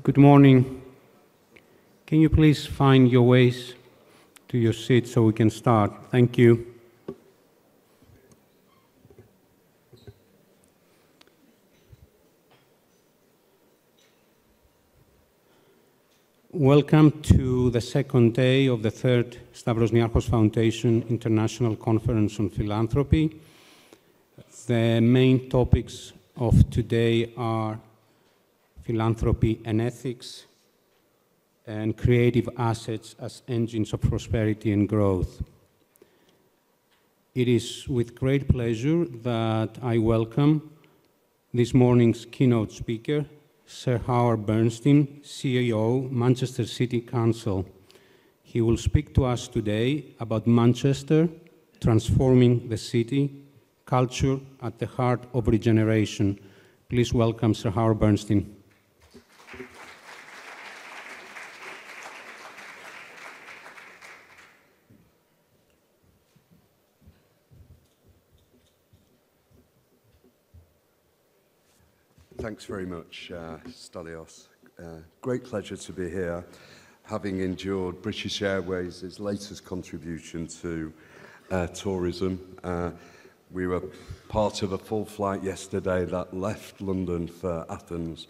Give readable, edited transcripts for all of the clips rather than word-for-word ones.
Good morning. Can you please find your ways to your seat so we can start? Thank you. Welcome to the second day of the third Stavros Niarchos Foundation International Conference on Philanthropy. The main topics of today are philanthropy and ethics, and creative assets as engines of prosperity and growth. It is with great pleasure that I welcome this morning's keynote speaker, Sir Howard Bernstein, CEO, Manchester City Council. He will speak to us today about Manchester, transforming the city, culture at the heart of regeneration. Please welcome Sir Howard Bernstein. Thanks very much, Stelios. Great pleasure to be here, having endured British Airways' latest contribution to tourism. We were part of a full flight yesterday that left London for Athens.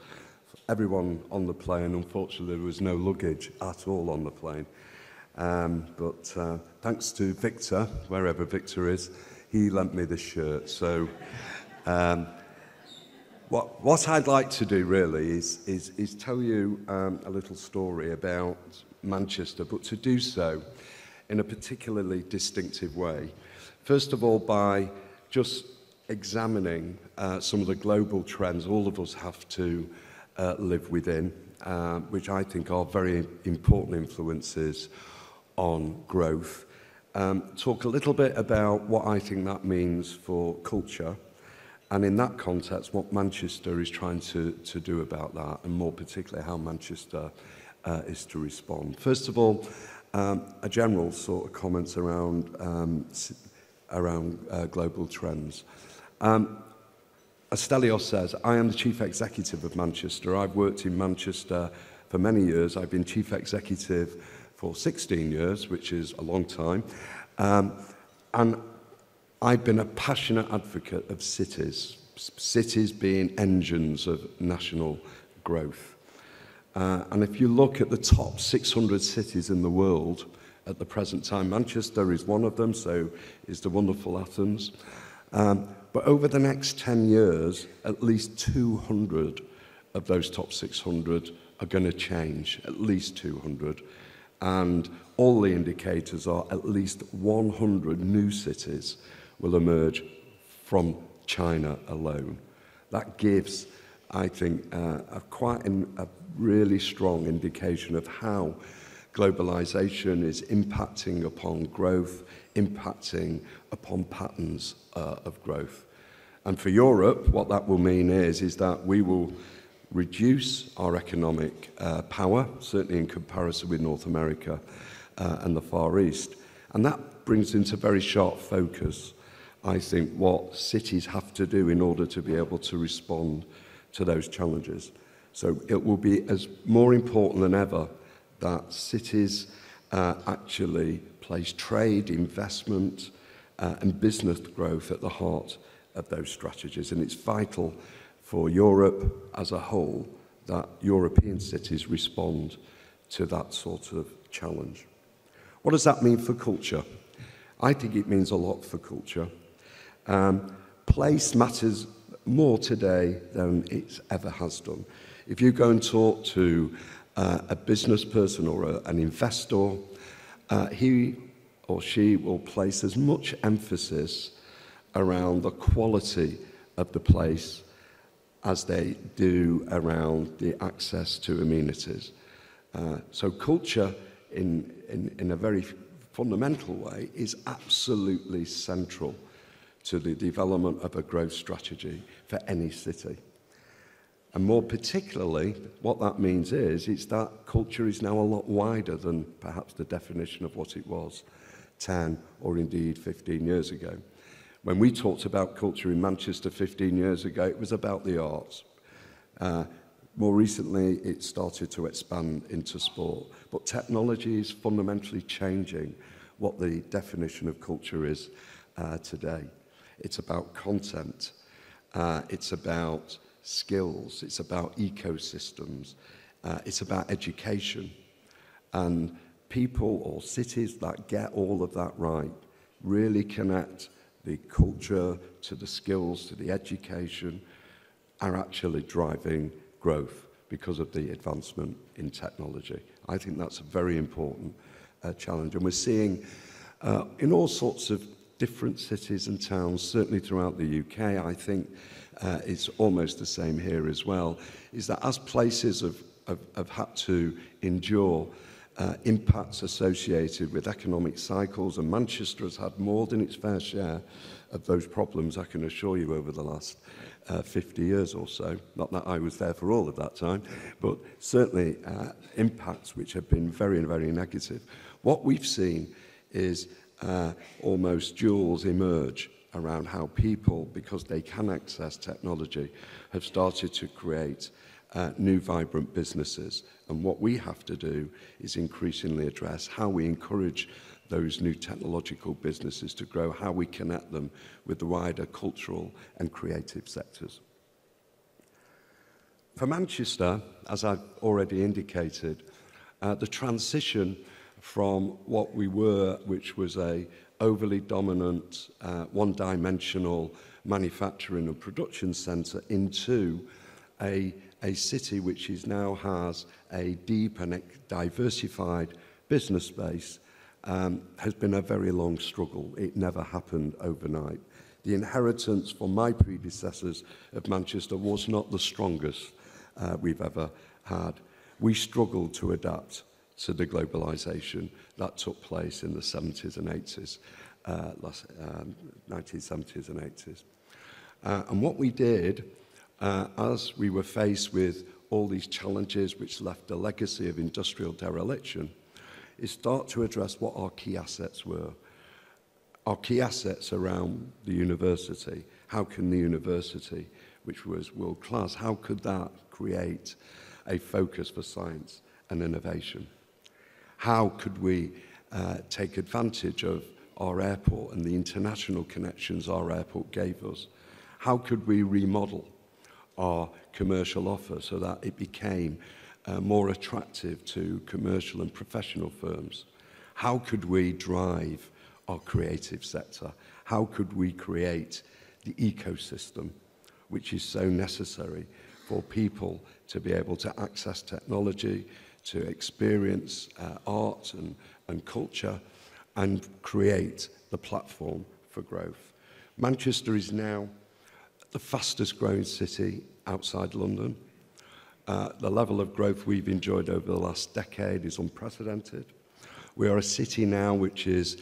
Everyone on the plane, unfortunately, there was no luggage at all on the plane. But thanks to Victor, wherever Victor is, he lent me this shirt. So. What I'd like to do really is tell you a little story about Manchester, but to do so in a particularly distinctive way. First of all, by just examining some of the global trends all of us have to live within, which I think are very important influences on growth. Talk a little bit about what I think that means for culture, and in that context, what Manchester is trying to do about that, and more particularly how Manchester is to respond. First of all, a general sort of comments around global trends. As Stelios says, I am the Chief Executive of Manchester. I've worked in Manchester for many years. I've been Chief Executive for 16 years, which is a long time. And I've been a passionate advocate of cities being engines of national growth. And if you look at the top 600 cities in the world at the present time, Manchester is one of them, so is the wonderful Athens. But over the next 10 years, at least 200 of those top 600 are going to change, at least 200. And all the indicators are at least 100 new cities will emerge from China alone. That gives, I think, a really strong indication of how globalization is impacting upon growth, impacting upon patterns of growth. And for Europe, what that will mean is that we will reduce our economic power, certainly in comparison with North America and the Far East. And that brings into very sharp focus, I think, what cities have to do in order to be able to respond to those challenges. So it will be as more important than ever that cities actually place trade, investment, and business growth at the heart of those strategies. And it's vital for Europe as a whole that European cities respond to that sort of challenge. What does that mean for culture? I think it means a lot for culture. Place matters more today than it ever has done. If you go and talk to a business person or an investor, he or she will place as much emphasis around the quality of the place as they do around the access to amenities. So culture, in a very fundamental way, is absolutely central to the development of a growth strategy for any city. And more particularly, what that means is that culture is now a lot wider than perhaps the definition of what it was 10 or indeed 15 years ago. When we talked about culture in Manchester 15 years ago, it was about the arts. More recently, it started to expand into sport. But technology is fundamentally changing what the definition of culture is today. It's about content. It's about skills. It's about ecosystems. It's about education. And people or cities that get all of that right really connect the culture to the skills, to the education, are actually driving growth because of the advancement in technology. I think that's a very important challenge. And we're seeing in all sorts of different cities and towns, certainly throughout the UK, I think it's almost the same here as well, is that as places have had to endure impacts associated with economic cycles, and Manchester has had more than its fair share of those problems, I can assure you, over the last 50 years or so. Not that I was there for all of that time, but certainly impacts which have been very, very negative. What we've seen is almost jewels emerge around how people, because they can access technology, have started to create new vibrant businesses. And what we have to do is increasingly address how we encourage those new technological businesses to grow, how we connect them with the wider cultural and creative sectors. For Manchester, as I've already indicated, the transition from what we were, which was a overly dominant, one-dimensional manufacturing and production centre, into a city which now has a deep and diversified business base, has been a very long struggle. It never happened overnight. The inheritance from my predecessors of Manchester was not the strongest we've ever had. We struggled to adapt to the globalisation that took place in the 70s and 80s, 1970s and 80s. And what we did, as we were faced with all these challenges which left a legacy of industrial dereliction, is start to address what our key assets were. Our key assets around the university. How can the university, which was world-class, how could that create a focus for science and innovation? How could we take advantage of our airport and the international connections our airport gave us? How could we remodel our commercial offer so that it became more attractive to commercial and professional firms? How could we drive our creative sector? How could we create the ecosystem which is so necessary for people to be able to access technology, to experience art and culture, and create the platform for growth? Manchester is now the fastest growing city outside London. The level of growth we've enjoyed over the last decade is unprecedented. We are a city now which is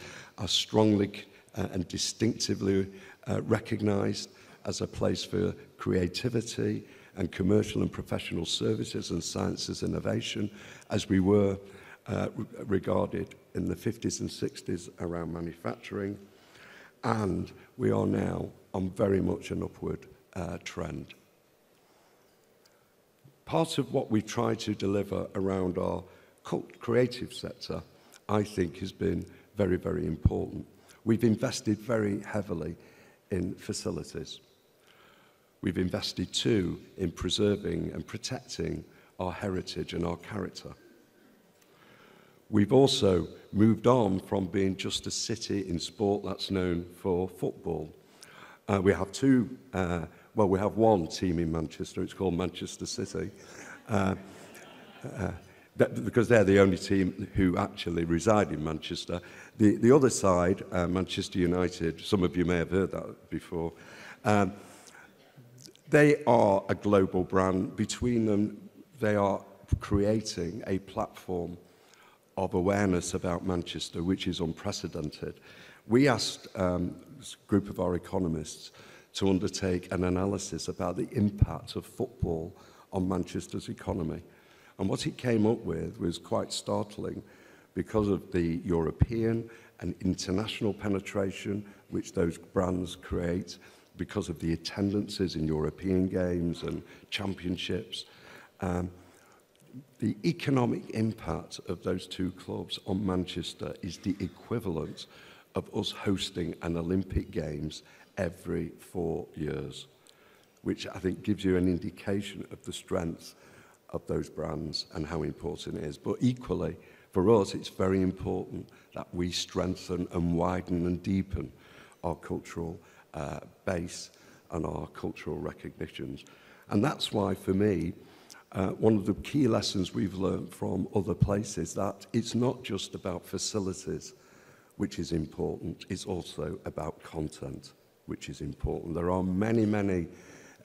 strongly and distinctively recognised as a place for creativity and commercial and professional services and sciences innovation, as we were regarded in the 50s and 60s around manufacturing. And we are now on very much an upward trend. Part of what we try to deliver around our creative sector, I think, has been very, very important. We've invested very heavily in facilities. We've invested too in preserving and protecting our heritage and our character. We've also moved on from being just a city in sport that's known for football. We have we have one team in Manchester. It's called Manchester City, because they're the only team who actually reside in Manchester. The other side, Manchester United, some of you may have heard that before, they are a global brand. Between them, they are creating a platform of awareness about Manchester, which is unprecedented. We asked a group of our economists to undertake an analysis about the impact of football on Manchester's economy. And what it came up with was quite startling because of the European and international penetration which those brands create, because of the attendances in European games and championships, the economic impact of those two clubs on Manchester is the equivalent of us hosting an Olympic Games every 4 years, which I think gives you an indication of the strength of those brands and how important it is. But equally, for us, it's very important that we strengthen and widen and deepen our cultural base and our cultural recognitions. And that's why, for me, one of the key lessons we've learned from other places, that it's not just about facilities, which is important, it's also about content, which is important. There are many, many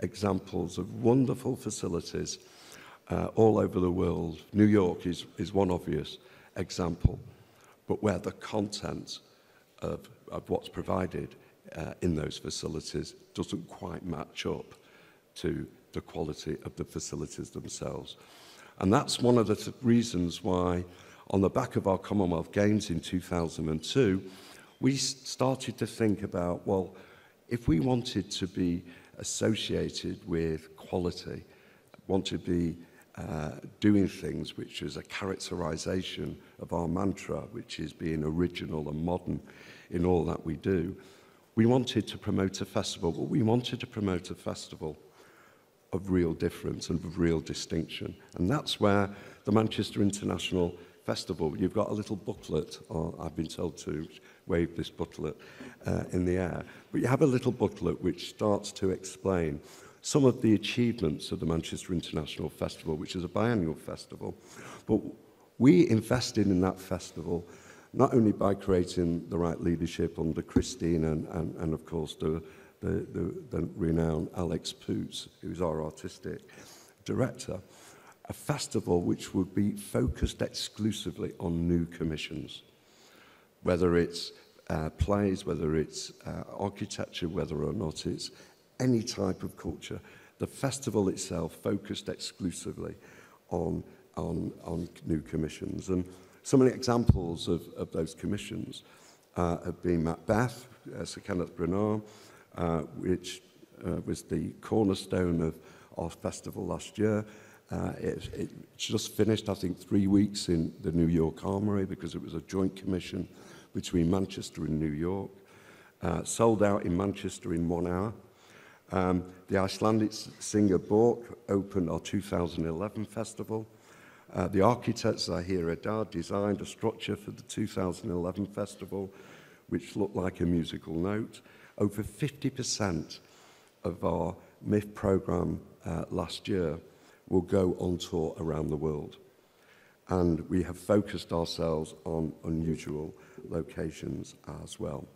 examples of wonderful facilities all over the world. New York is one obvious example, but where the content of what's provided in those facilities doesn't quite match up to the quality of the facilities themselves. And that's one of the reasons why, on the back of our Commonwealth Games in 2002, we started to think about, well, if we wanted to be associated with quality, want to be doing things which is a characterization of our mantra, which is being original and modern in all that we do, we wanted to promote a festival, but we wanted to promote a festival of real difference and of real distinction. And that's where the Manchester International Festival, you've got a little booklet, or I've been told to wave this booklet in the air, but you have a little booklet which starts to explain some of the achievements of the Manchester International Festival, which is a biannual festival. But we invested in that festival not only by creating the right leadership under Christine and of course the renowned Alex Poots, who's our artistic director, a festival which would be focused exclusively on new commissions, whether it's plays, whether it's architecture, whether or not it's any type of culture. The festival itself focused exclusively on new commissions. And some of the examples of those commissions have been Macbeth, Sir Kenneth Branagh, which was the cornerstone of our festival last year. It just finished, I think, 3 weeks in the New York Armory because it was a joint commission between Manchester and New York. Sold out in Manchester in 1 hour. The Icelandic singer Bork opened our 2011 festival. The architects Zahir Adar designed a structure for the 2011 festival which looked like a musical note. Over 50% of our MIF programme last year will go on tour around the world. And we have focused ourselves on unusual locations as well.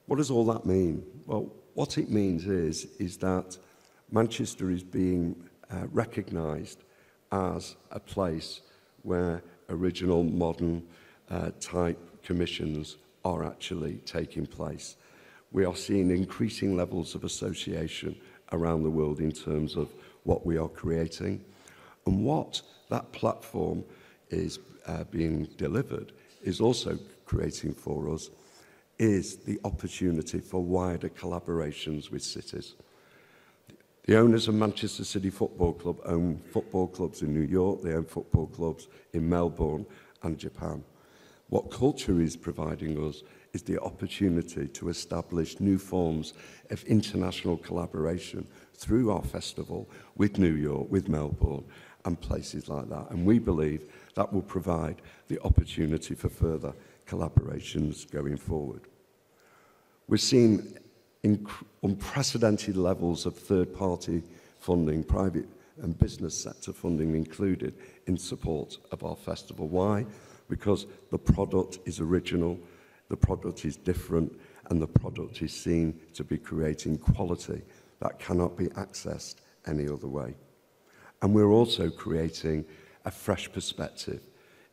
What does all that mean? Well, what it means is that Manchester is being recognised as a place where original, modern type commissions are actually taking place. We are seeing increasing levels of association around the world in terms of what we are creating. And what that platform is being delivered is also creating for us is the opportunity for wider collaborations with cities. The owners of Manchester City Football Club own football clubs in New York, they own football clubs in Melbourne and Japan. What culture is providing us is the opportunity to establish new forms of international collaboration through our festival with New York, with Melbourne, and places like that. And we believe that will provide the opportunity for further collaborations going forward. We're seeing unprecedented levels of third-party funding, private and business sector funding included, in support of our festival. Why? Because the product is original, the product is different, and the product is seen to be creating quality that cannot be accessed any other way. And we're also creating a fresh perspective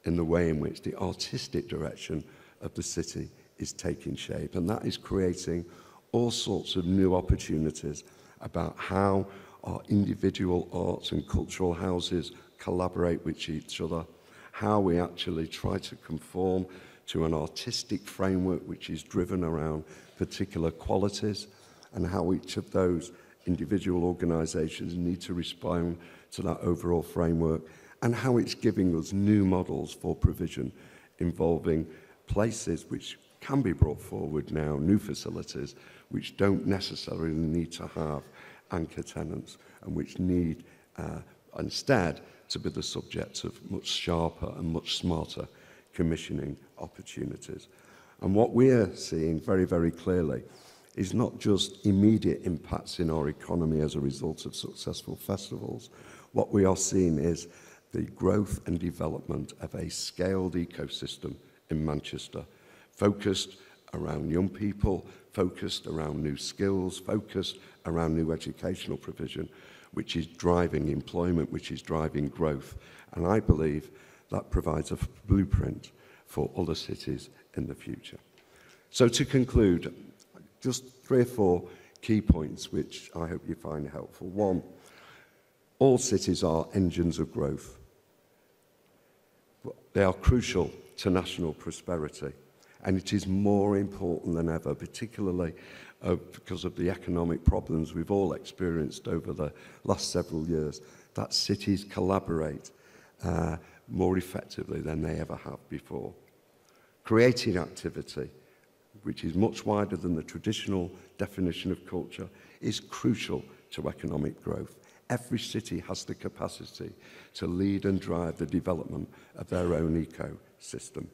in the way in which the artistic direction of the city is taking shape. And that is creating all sorts of new opportunities about how our individual arts and cultural houses collaborate with each other, how we actually try to conform to an artistic framework which is driven around particular qualities, and how each of those individual organisations need to respond to that overall framework, and how it's giving us new models for provision involving places which can be brought forward now, new facilities, which don't necessarily need to have anchor tenants and which need instead to be the subject of much sharper and much smarter commissioning opportunities. And what we're seeing very, very clearly is not just immediate impacts in our economy as a result of successful festivals. What we are seeing is the growth and development of a scaled ecosystem in Manchester, focused around young people, focused around new skills, focused around new educational provision, which is driving employment, which is driving growth. And I believe that provides a blueprint for other cities in the future. So to conclude, just 3 or 4 key points which I hope you find helpful. 1, all cities are engines of growth. They are crucial to national prosperity, and it is more important than ever, particularly because of the economic problems we've all experienced over the last several years, that cities collaborate more effectively than they ever have before. Creating activity, which is much wider than the traditional definition of culture, is crucial to economic growth. Every city has the capacity to lead and drive the development of their own ecosystem.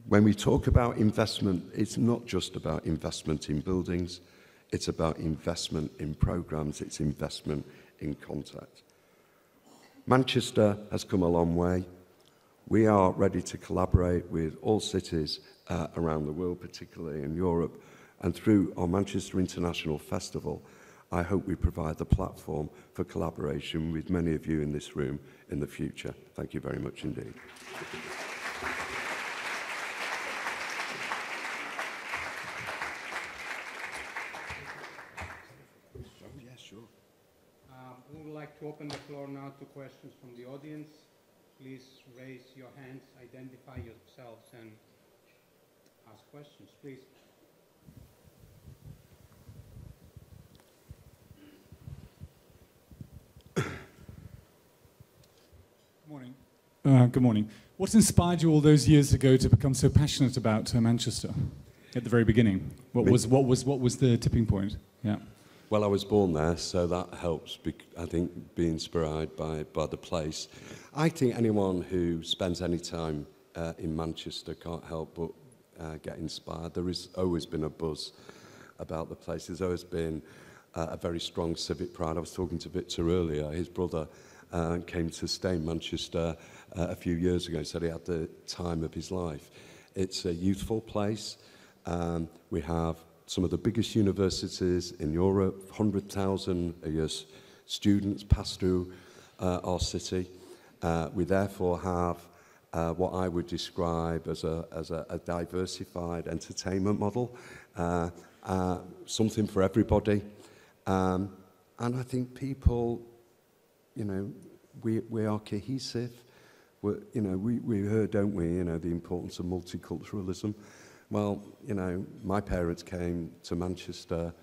When we talk about investment, it's not just about investment in buildings, it's about investment in programs, it's investment in contact. Manchester has come a long way. We are ready to collaborate with all cities around the world, particularly in Europe, and through our Manchester International Festival, I hope we provide the platform for collaboration with many of you in this room in the future. Thank you very much indeed. We would like to open the floor now to questions from the audience. Please raise your hands, identify yourselves, and ask questions, please. Good morning. What inspired you all those years ago to become so passionate about Manchester at the very beginning? What was the tipping point? Yeah. Well, I was born there, so that helps, I think, be inspired by the place. I think anyone who spends any time in Manchester can't help but get inspired. There has always been a buzz about the place. There's always been a very strong civic pride. I was talking to Victor earlier. His brother came to stay in Manchester a few years ago, said he had the time of his life. It's a youthful place. We have some of the biggest universities in Europe, 100,000 a year students pass through our city. We therefore have what I would describe as a diversified entertainment model, something for everybody. And I think people, you know, we are cohesive. We heard, don't we, you know, the importance of multiculturalism. Well, you know, my parents came to Manchester,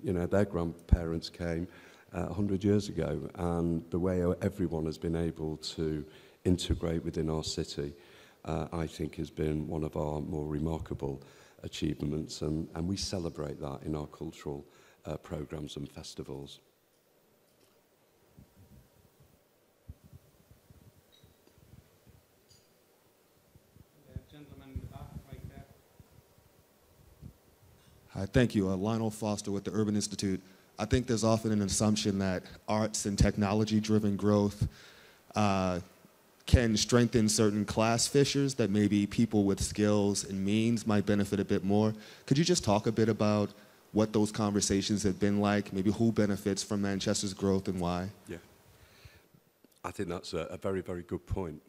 you know, their grandparents came 100 years ago, and the way everyone has been able to integrate within our city, I think has been one of our more remarkable achievements, and we celebrate that in our cultural programs and festivals. Hi, thank you. Lionel Foster with the Urban Institute. I think there's often an assumption that arts and technology-driven growth can strengthen certain class fissures that maybe people with skills and means might benefit a bit more. Could you just talk a bit about what those conversations have been like, maybe who benefits from Manchester's growth and why? Yeah, I think that's a very, very good point.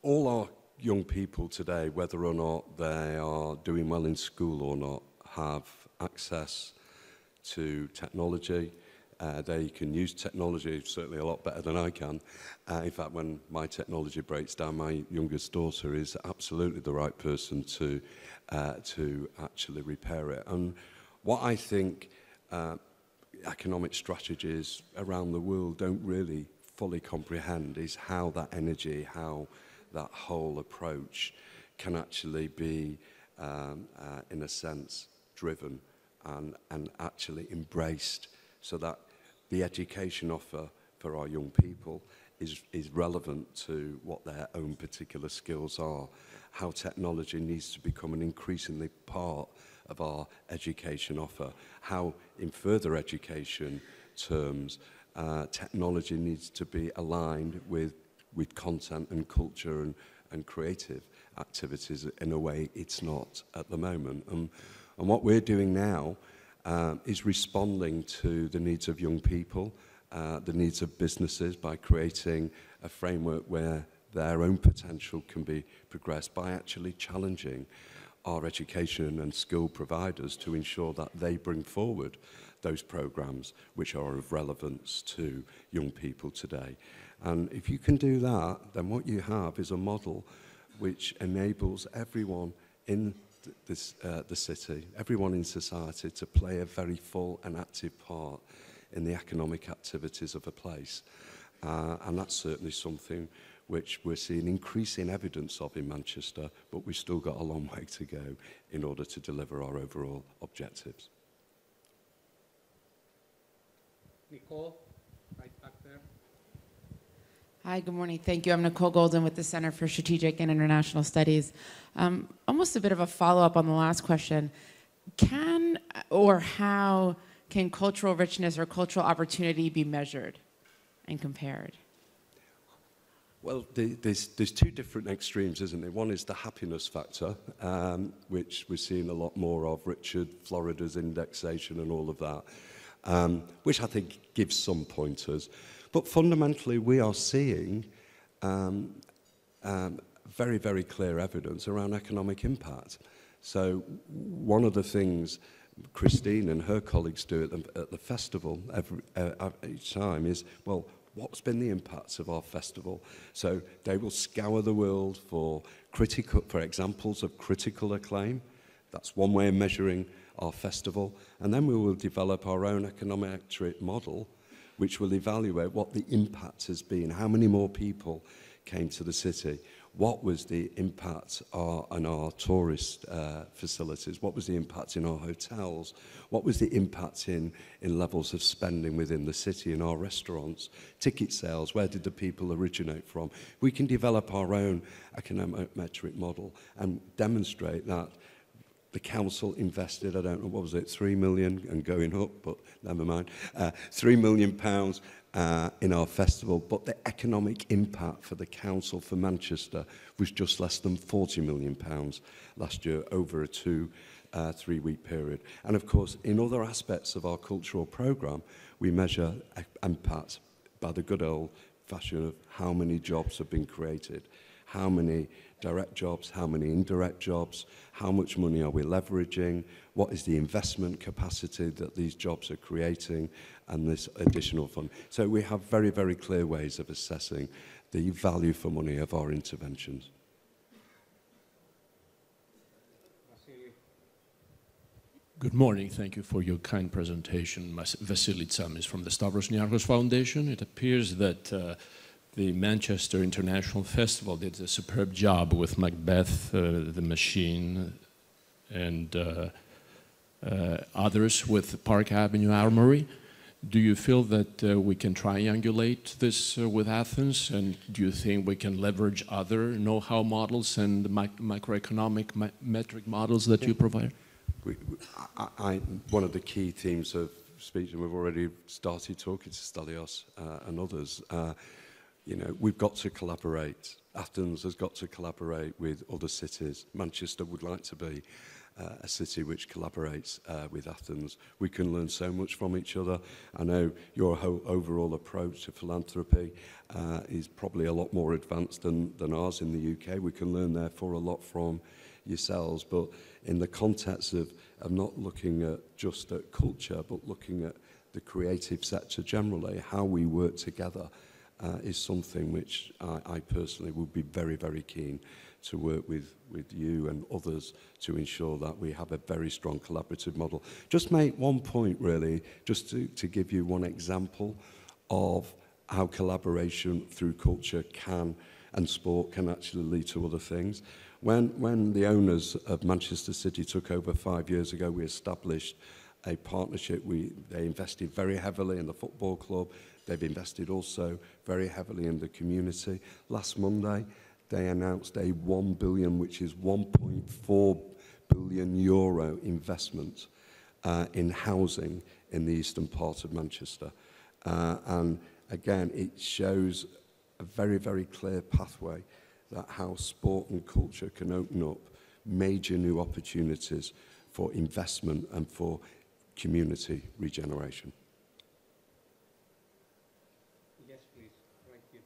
All our young people today, whether or not they are doing well in school or not, have access to technology. They can use technology certainly a lot better than I can. In fact, when my technology breaks down, my youngest daughter is absolutely the right person to actually repair it. And what I think economic strategies around the world don't really fully comprehend is how that energy, how that whole approach can actually be, in a sense, driven and actually embraced, so that the education offer for our young people is relevant to what their own particular skills are, how technology needs to become an increasingly part of our education offer, how in further education terms technology needs to be aligned with content and culture and creative activities in a way it's not at the moment. And what we're doing now is responding to the needs of young people, the needs of businesses, by creating a framework where their own potential can be progressed by actually challenging our education and skill providers to ensure that they bring forward those programs which are of relevance to young people today. And if you can do that, then what you have is a model which enables everyone in the city, everyone in society, to play a very full and active part in the economic activities of a place. And that's certainly something which we're seeing increasing evidence of in Manchester, but we've still got a long way to go in order to deliver our overall objectives. Nicole, right back there. Hi, good morning. Thank you. I'm Nicole Golden with the Center for Strategic and International Studies. Almost a bit of a follow-up on the last question. Can or how can cultural richness or cultural opportunity be measured and compared? Well, there's two different extremes, isn't there? One is the happiness factor, which we're seeing a lot more of, Richard Florida's indexation and all of that, which I think gives some pointers. But fundamentally, we are seeing very, very clear evidence around economic impact. So one of the things Christine and her colleagues do at the festival each time is, well, what's been the impacts of our festival? So they will scour the world for examples of critical acclaim. That's one way of measuring our festival. And then we will develop our own econometric model, which will evaluate what the impact has been, how many more people came to the city, what was the impact on our tourist facilities, what was the impact in our hotels, what was the impact in levels of spending within the city, in our restaurants, ticket sales, where did the people originate from. We can develop our own econometric model and demonstrate that the council invested, I don't know, what was it, 3 million and going up, but never mind, £3 million in our festival, but the economic impact for the council for Manchester was just less than £40 million last year over a 3-week period. And of course, in other aspects of our cultural programme, we measure impact by the good old fashion of how many jobs have been created, how many direct jobs, how many indirect jobs, how much money are we leveraging, what is the investment capacity that these jobs are creating, and this additional fund. So we have very, very clear ways of assessing the value for money of our interventions. Good morning. Thank you for your kind presentation. Vasily Tsamis from the Stavros Niarchos Foundation. It appears that the Manchester International Festival did a superb job with Macbeth, The Machine, and others with Park Avenue Armory. Do you feel that we can triangulate this with Athens? And do you think we can leverage other know-how models and microeconomic metric models that you provide? One of the key themes of speech, and we've already started talking to Stelios and others, you know, we've got to collaborate. Athens has got to collaborate with other cities. Manchester would like to be a city which collaborates with Athens. We can learn so much from each other. I know your whole overall approach to philanthropy is probably a lot more advanced than ours in the UK. We can learn, therefore, a lot from yourselves. But in the context of not looking at just at culture, but looking at the creative sector generally, how we work together is something which I personally would be very, very keen to work with you and others to ensure that we have a very strong collaborative model. Just make one point, really, just to give you one example of how collaboration through culture can and sport can actually lead to other things. When the owners of Manchester City took over 5 years ago, we established a partnership. They invested very heavily in the football club. They've invested also very heavily in the community. Last Monday, they announced a 1 billion, which is 1.4 billion euro investment in housing in the eastern part of Manchester. And again, it shows a very, very clear pathway that how sport and culture can open up major new opportunities for investment and for community regeneration. Yes, please. Thank you.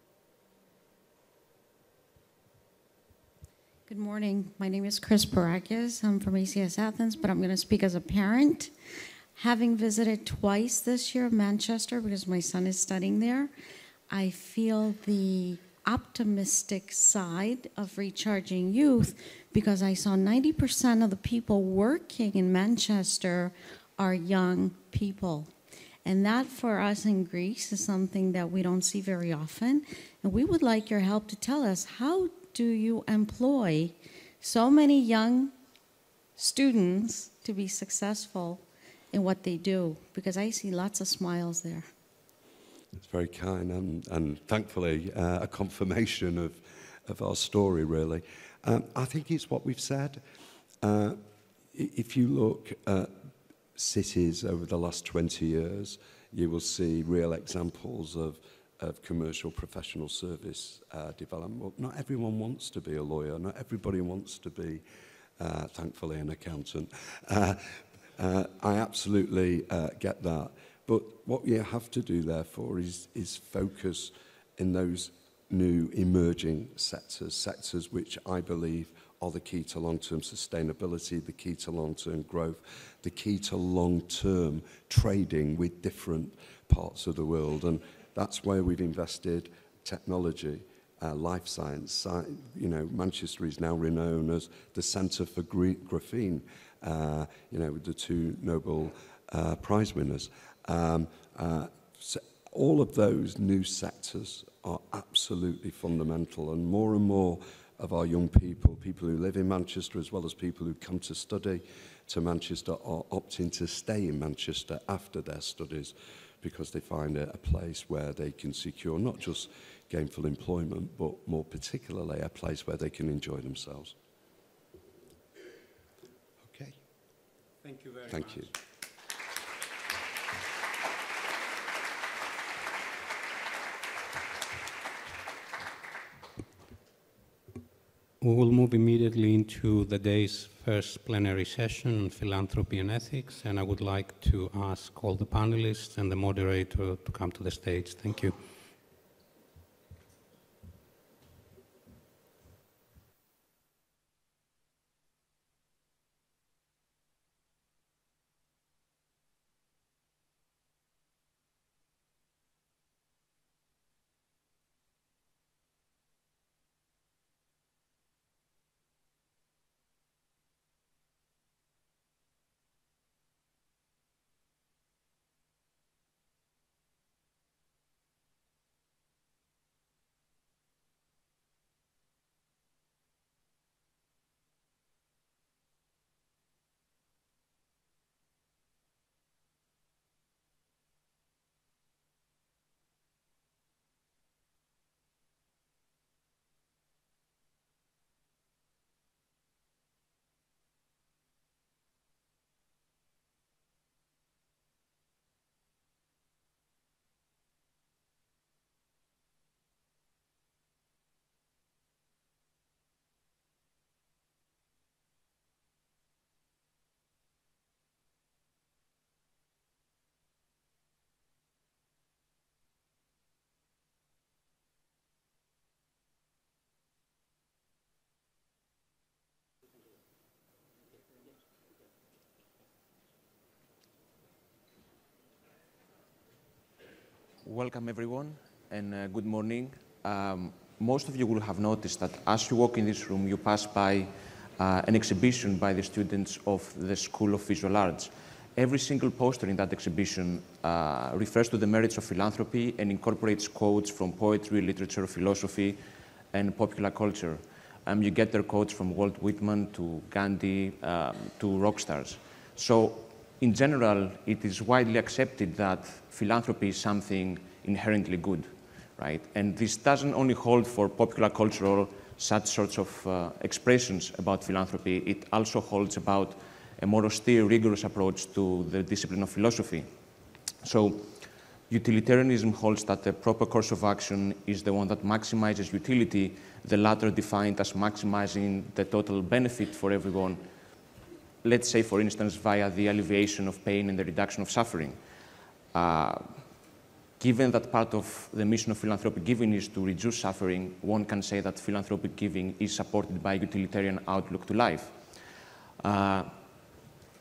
Good morning. My name is Chris Barakis. I'm from ACS Athens, but I'm going to speak as a parent. Having visited twice this year Manchester because my son is studying there, I feel the optimistic side of recharging youth because I saw 90% of the people working in Manchester are young people. And that for us in Greece is something that we don't see very often. And we would like your help to tell us, how do you employ so many young students to be successful in what they do? Because I see lots of smiles there. It's very kind and thankfully a confirmation of our story, really. I think it's what we've said. If you look at cities over the last 20 years, you will see real examples of commercial professional service development. Well, not everyone wants to be a lawyer. Not everybody wants to be, thankfully, an accountant. I absolutely get that. But what you have to do, therefore, is focus in those new emerging sectors which I believe are the key to long-term sustainability, the key to long-term growth, the key to long-term trading with different parts of the world. And that's where we've invested technology, life science. You know, Manchester is now renowned as the centre for graphene, you know, with the 2 Nobel Prize winners. So all of those new sectors are absolutely fundamental, and more of our young people who live in Manchester as well as people who come to study to Manchester are opting to stay in Manchester after their studies because they find it a place where they can secure not just gainful employment, but more particularly a place where they can enjoy themselves. Okay. Thank you very much. Thank you. We will move immediately into the day's first plenary session on philanthropy and ethics, and I would like to ask all the panelists and the moderator to come to the stage. Thank you. Welcome everyone. and good morning. Most of you will have noticed that as you walk in this room, you pass by an exhibition by the students of the School of Visual Arts. Every single poster in that exhibition refers to the merits of philanthropy and incorporates quotes from poetry, literature, philosophy, and popular culture. You get their quotes from Walt Whitman to Gandhi to rock stars. So, in general, it is widely accepted that philanthropy is something inherently good, right? And this doesn't only hold for popular cultural such sorts of expressions about philanthropy, it also holds about a more austere, rigorous approach to the discipline of philosophy. So, utilitarianism holds that the proper course of action is the one that maximizes utility, the latter defined as maximizing the total benefit for everyone, let's say, for instance, via the alleviation of pain and the reduction of suffering. Given that part of the mission of philanthropic giving is to reduce suffering, one can say that philanthropic giving is supported by a utilitarian outlook to life.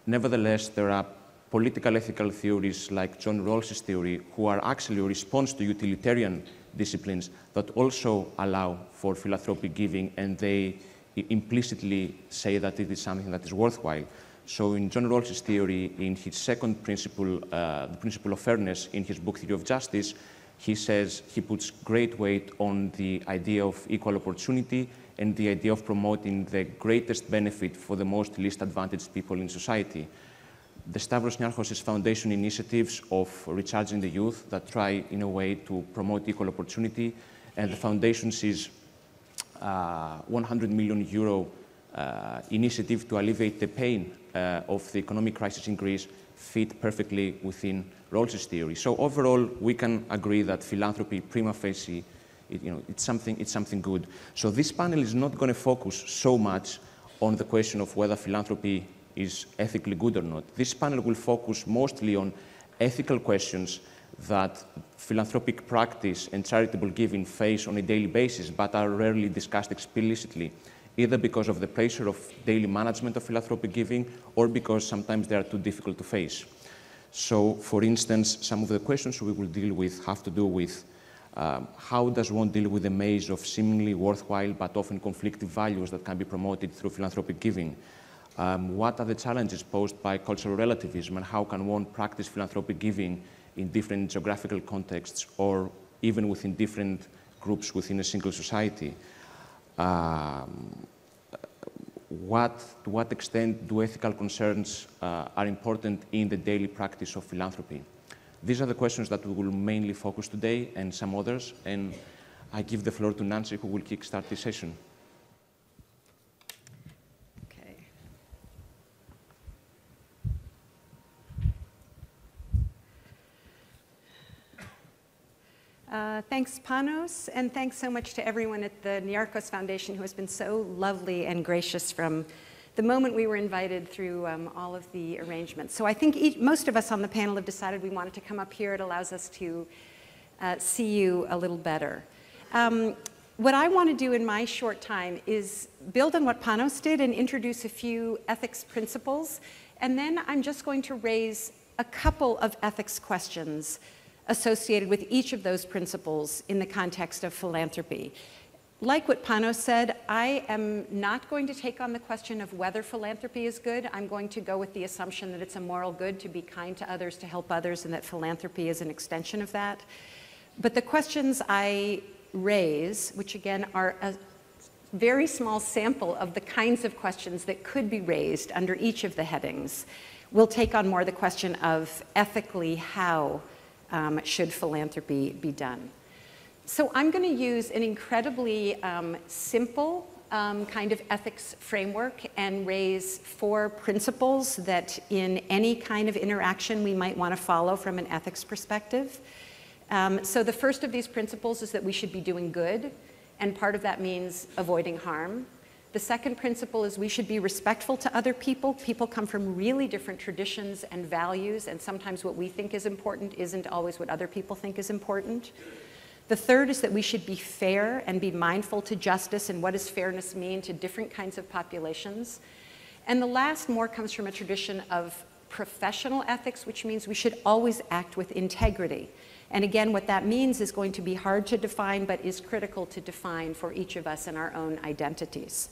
Nevertheless, there are political ethical theories like John Rawls's theory, who are actually a response to utilitarian disciplines that also allow for philanthropic giving, and they implicitly say that it is something that is worthwhile. So in John Rawls's theory, in his second principle, the principle of fairness, in his book Theory of Justice, he says he puts great weight on the idea of equal opportunity and the idea of promoting the greatest benefit for the most least advantaged people in society. The Stavros Niarchos' foundation initiatives of recharging the youth that try, in a way, to promote equal opportunity, and the foundation's €100 million initiative to alleviate the pain of the economic crisis in Greece fit perfectly within Rawls's theory. So overall, we can agree that philanthropy, prima facie, it's something good. So this panel is not going to focus so much on the question of whether philanthropy is ethically good or not. This panel will focus mostly on ethical questions that philanthropic practice and charitable giving face on a daily basis, but are rarely discussed explicitly, either because of the pressure of daily management of philanthropic giving or because sometimes they are too difficult to face. So, for instance, some of the questions we will deal with have to do with how does one deal with the maze of seemingly worthwhile but often conflicting values that can be promoted through philanthropic giving? What are the challenges posed by cultural relativism, and how can one practice philanthropic giving in different geographical contexts or even within different groups within a single society? To what extent do ethical concerns are important in the daily practice of philanthropy? These are the questions that we will mainly focus today, and some others, and I give the floor to Nancy, who will kickstart this session. Thanks, Panos, and thanks so much to everyone at the Niarchos Foundation who has been so lovely and gracious from the moment we were invited through all of the arrangements. So I think most of us on the panel have decided we wanted to come up here. It allows us to see you a little better. What I want to do in my short time is build on what Panos did and introduce a few ethics principles, and then I'm just going to raise a couple of ethics questions associated with each of those principles in the context of philanthropy. Like what Panos said, I am not going to take on the question of whether philanthropy is good. I'm going to go with the assumption that it's a moral good to be kind to others, to help others, and that philanthropy is an extension of that. But the questions I raise, which again are a very small sample of the kinds of questions that could be raised under each of the headings, will take on more the question of ethically how should philanthropy be done. So I'm going to use an incredibly simple kind of ethics framework and raise 4 principles that in any kind of interaction we might want to follow from an ethics perspective. So the first of these principles is that we should be doing good, and part of that means avoiding harm. The second principle is we should be respectful to other people. People come from really different traditions and values, and sometimes what we think is important isn't always what other people think is important. The third is that we should be fair and be mindful to justice and what does fairness mean to different kinds of populations. And the last more comes from a tradition of professional ethics, which means we should always act with integrity. And again, what that means is going to be hard to define, but is critical to define for each of us in our own identities.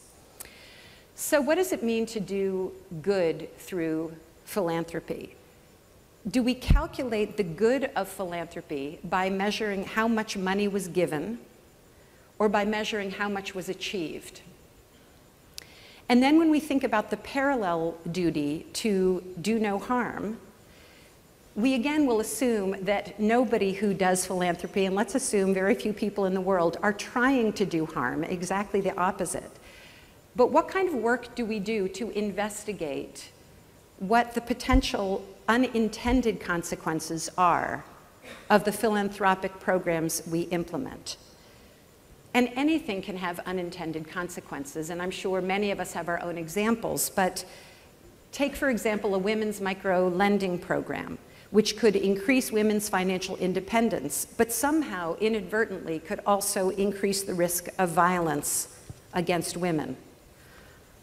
So what does it mean to do good through philanthropy? Do we calculate the good of philanthropy by measuring how much money was given, or by measuring how much was achieved? And then when we think about the parallel duty to do no harm, we again will assume that nobody who does philanthropy, and let's assume very few people in the world, are trying to do harm, exactly the opposite. But what kind of work do we do to investigate what the potential unintended consequences are of the philanthropic programs we implement? And anything can have unintended consequences, and I'm sure many of us have our own examples, but take, for example, a women's micro-lending program, which could increase women's financial independence, but somehow inadvertently could also increase the risk of violence against women.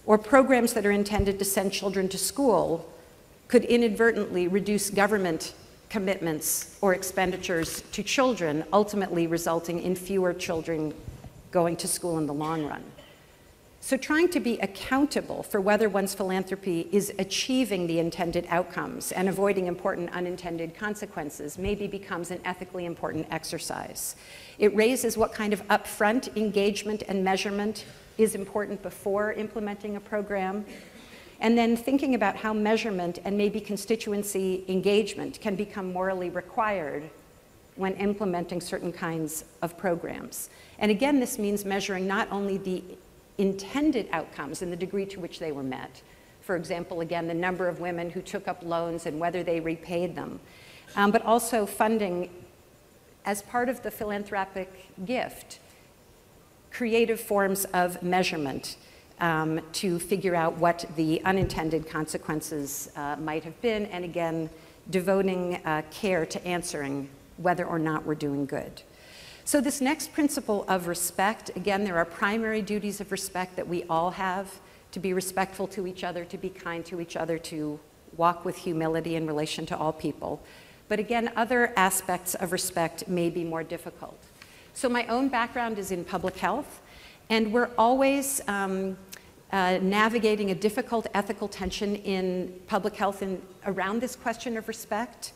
Or programs that are intended to send children to school could inadvertently reduce government commitments or expenditures to children, ultimately resulting in fewer children going to school in the long run. So trying to be accountable for whether one's philanthropy is achieving the intended outcomes and avoiding important unintended consequences maybe becomes an ethically important exercise. It raises what kind of upfront engagement and measurement is important before implementing a program, and then thinking about how measurement and maybe constituency engagement can become morally required when implementing certain kinds of programs. And again, this means measuring not only the intended outcomes and the degree to which they were met. For example, again, the number of women who took up loans and whether they repaid them, but also funding as part of the philanthropic gift, creative forms of measurement to figure out what the unintended consequences might have been, and again, devoting care to answering whether or not we're doing good. So this next principle of respect, again, there are primary duties of respect that we all have: to be respectful to each other, to be kind to each other, to walk with humility in relation to all people. But again, other aspects of respect may be more difficult. So my own background is in public health, and we're always navigating a difficult ethical tension in public health and around this question of respect.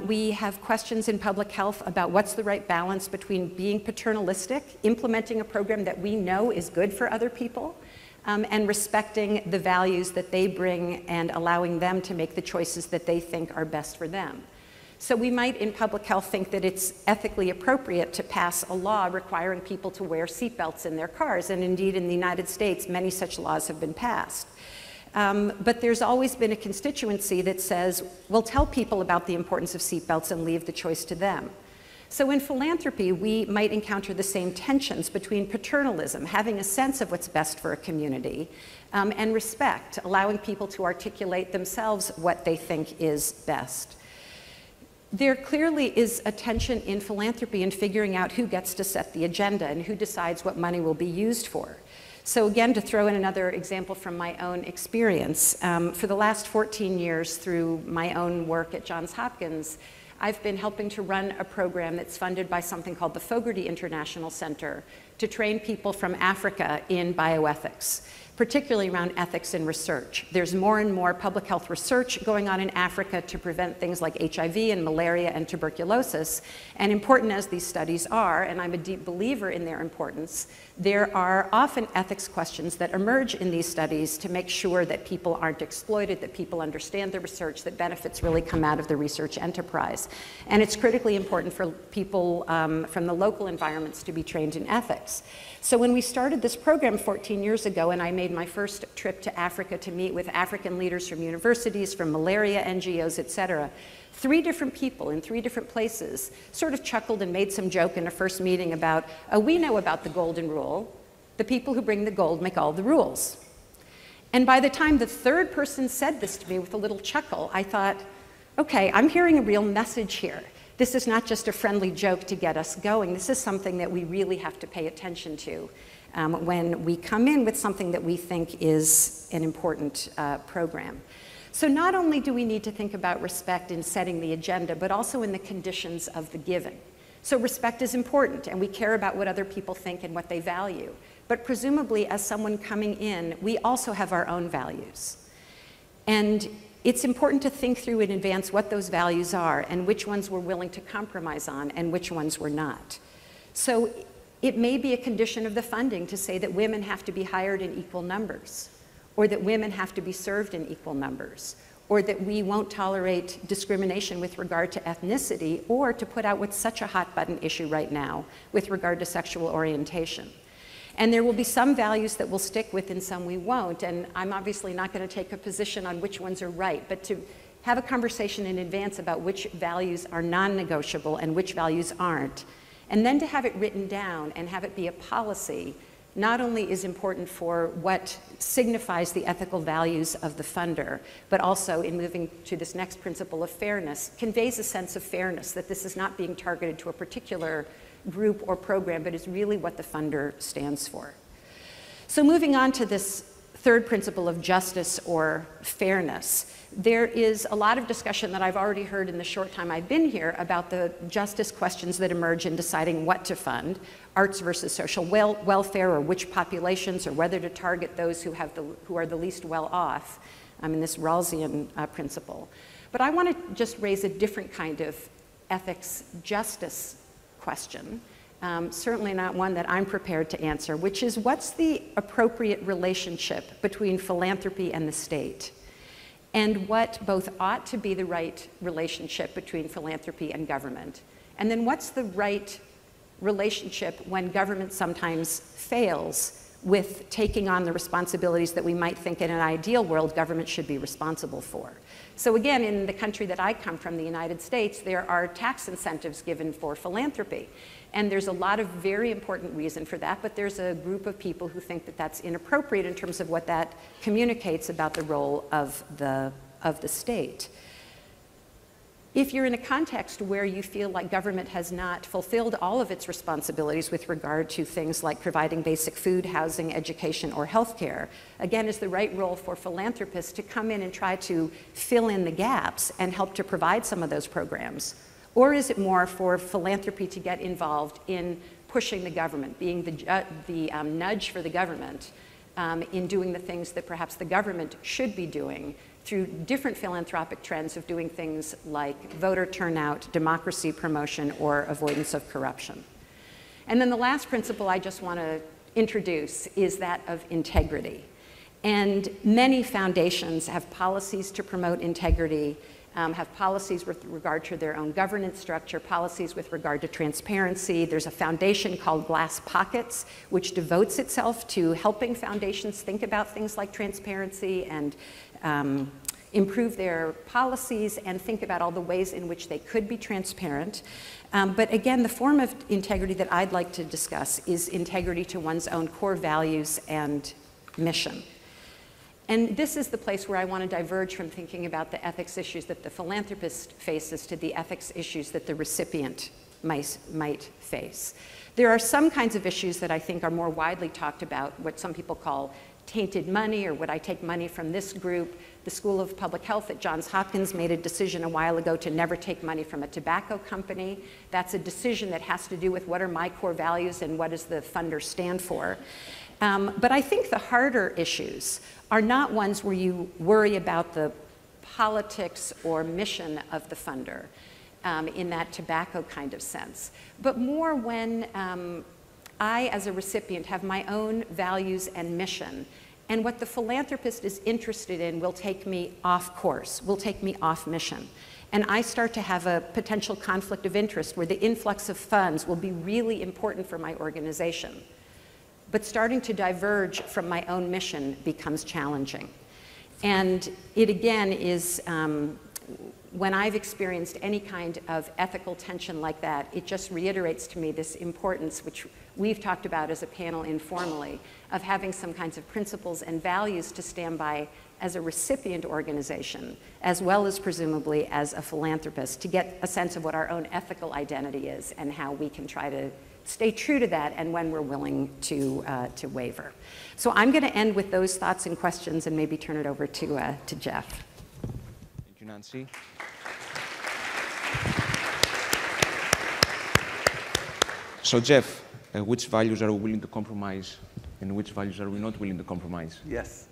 We have questions in public health about what's the right balance between being paternalistic, implementing a program that we know is good for other people, and respecting the values that they bring and allowing them to make the choices that they think are best for them. So we might in public health think that it's ethically appropriate to pass a law requiring people to wear seatbelts in their cars, and indeed in the United States many such laws have been passed. But there's always been a constituency that says, well, tell people about the importance of seatbelts and leave the choice to them. So in philanthropy, we might encounter the same tensions between paternalism, having a sense of what's best for a community, and respect, allowing people to articulate themselves what they think is best. There clearly is a tension in philanthropy in figuring out who gets to set the agenda and who decides what money will be used for. So again, to throw in another example from my own experience, for the last 14 years through my own work at Johns Hopkins, I've been helping to run a program that's funded by something called the Fogarty International Center to train people from Africa in bioethics, particularly around ethics in research. There's more and more public health research going on in Africa to prevent things like HIV and malaria and tuberculosis. And important as these studies are, and I'm a deep believer in their importance, there are often ethics questions that emerge in these studies to make sure that people aren't exploited, that people understand the research, that benefits really come out of the research enterprise. And it's critically important for people from the local environments to be trained in ethics. So when we started this program 14 years ago, and I made my first trip to Africa to meet with African leaders from universities, from malaria NGOs, et cetera, 3 different people in 3 different places sort of chuckled and made some joke in a first meeting about, oh, we know about the golden rule. The people who bring the gold make all the rules. And by the time the 3rd person said this to me with a little chuckle, I thought, okay, I'm hearing a real message here. This is not just a friendly joke to get us going. This is something that we really have to pay attention to when we come in with something that we think is an important program. So not only do we need to think about respect in setting the agenda, but also in the conditions of the giving. So respect is important, and we care about what other people think and what they value. But presumably, as someone coming in, we also have our own values. And it's important to think through in advance what those values are and which ones we're willing to compromise on and which ones we're not. So it may be a condition of the funding to say that women have to be hired in equal numbers, or that women have to be served in equal numbers, or that we won't tolerate discrimination with regard to ethnicity, or to put out what's such a hot button issue right now with regard to sexual orientation. And there will be some values that we'll stick with and some we won't, and I'm obviously not going to take a position on which ones are right, but to have a conversation in advance about which values are non-negotiable and which values aren't, and then to have it written down and have it be a policy not only is important for what signifies the ethical values of the funder, but also in moving to this next principle of fairness, conveys a sense of fairness, that this is not being targeted to a particular group or program, but is really what the funder stands for. So moving on to this third principle of justice or fairness, there is a lot of discussion that I've already heard in the short time I've been here about the justice questions that emerge in deciding what to fund, arts versus social welfare, or which populations, or whether to target those who are the least well off, in this Rawlsian principle. But I want to just raise a different kind of ethics justice question, certainly not one that I'm prepared to answer, which is, what's the appropriate relationship between philanthropy and the state? And what both ought to be the right relationship between philanthropy and government? And then what's the right relationship when government sometimes fails with taking on the responsibilities that we might think in an ideal world government should be responsible for? So again, in the country that I come from, the United States, there are tax incentives given for philanthropy. And there's a lot of very important reason for that, but there's a group of people who think that that's inappropriate in terms of what that communicates about the role of the state. If you're in a context where you feel like government has not fulfilled all of its responsibilities with regard to things like providing basic food, housing, education, or healthcare, again, is the right role for philanthropists to come in and try to fill in the gaps and help to provide some of those programs? Or is it more for philanthropy to get involved in pushing the government, being the nudge for the government in doing the things that perhaps the government should be doing through different philanthropic trends of doing things like voter turnout, democracy promotion, or avoidance of corruption? And then the last principle I just want to introduce is that of integrity. And many foundations have policies to promote integrity, have policies with regard to their own governance structure, policies with regard to transparency. There's a foundation called Glass Pockets, which devotes itself to helping foundations think about things like transparency and improve their policies and think about all the ways in which they could be transparent. But again, the form of integrity that I'd like to discuss is integrity to one's own core values and mission. And this is the place where I want to diverge from thinking about the ethics issues that the philanthropist faces to the ethics issues that the recipient might face. There are some kinds of issues that I think are more widely talked about, what some people call tainted money, or would I take money from this group? The School of Public Health at Johns Hopkins made a decision a while ago to never take money from a tobacco company. That's a decision that has to do with what are my core values and what does the funder stand for. But I think the harder issues are not ones where you worry about the politics or mission of the funder in that tobacco kind of sense, but more when I, as a recipient, have my own values and mission, and what the philanthropist is interested in will take me off course, will take me off mission. And I start to have a potential conflict of interest where the influx of funds will be really important for my organization. But starting to diverge from my own mission becomes challenging. And it again is, when I've experienced any kind of ethical tension like that, it just reiterates to me this importance, which we've talked about as a panel informally, of having some kinds of principles and values to stand by as a recipient organization, as well as presumably as a philanthropist, to get a sense of what our own ethical identity is and how we can try to stay true to that and when we're willing to waver. So I'm going to end with those thoughts and questions and maybe turn it over to Jeff. you, Nancy. So, Jeff, which values are we willing to compromise and which values are we not willing to compromise? Yes.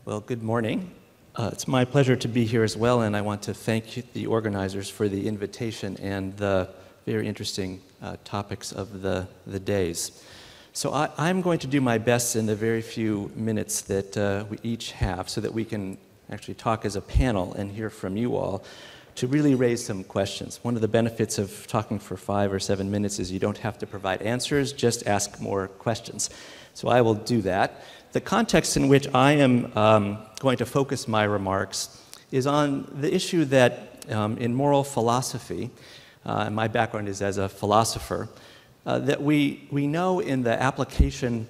Well, good morning. It's my pleasure to be here as well, and I want to thank the organizers for the invitation and the very interesting topics of the days. So I'm going to do my best in the very few minutes that we each have so that we can actually talk as a panel and hear from you all to really raise some questions. One of the benefits of talking for 5 or 7 minutes is you don't have to provide answers, just ask more questions. So I will do that. The context in which I am going to focus my remarks is on the issue that in moral philosophy, and my background is as a philosopher, that we know in the application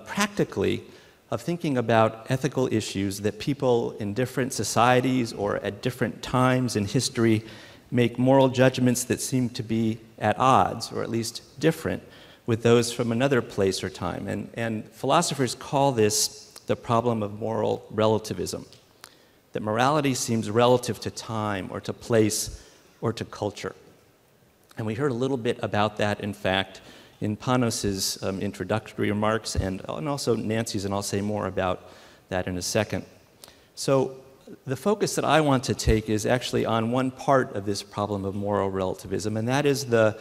practically of thinking about ethical issues that people in different societies or at different times in history make moral judgments that seem to be at odds, or at least different, with those from another place or time. And philosophers call this the problem of moral relativism, that morality seems relative to time or to place or to culture. And we heard a little bit about that, in fact, in Panos's introductory remarks and also Nancy's, and I'll say more about that in a second. So the focus that I want to take is actually on one part of this problem of moral relativism, and that is the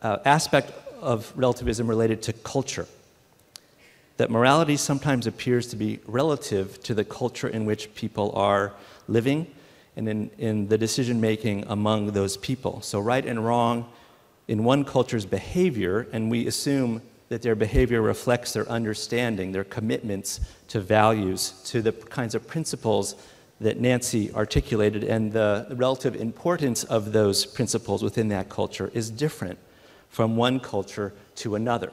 aspect of relativism related to culture. That morality sometimes appears to be relative to the culture in which people are living and in the decision-making among those people. So right and wrong in one culture's behavior, and we assume that their behavior reflects their understanding, their commitments to values, to the kinds of principles that Nancy articulated, and the relative importance of those principles within that culture is different from one culture to another.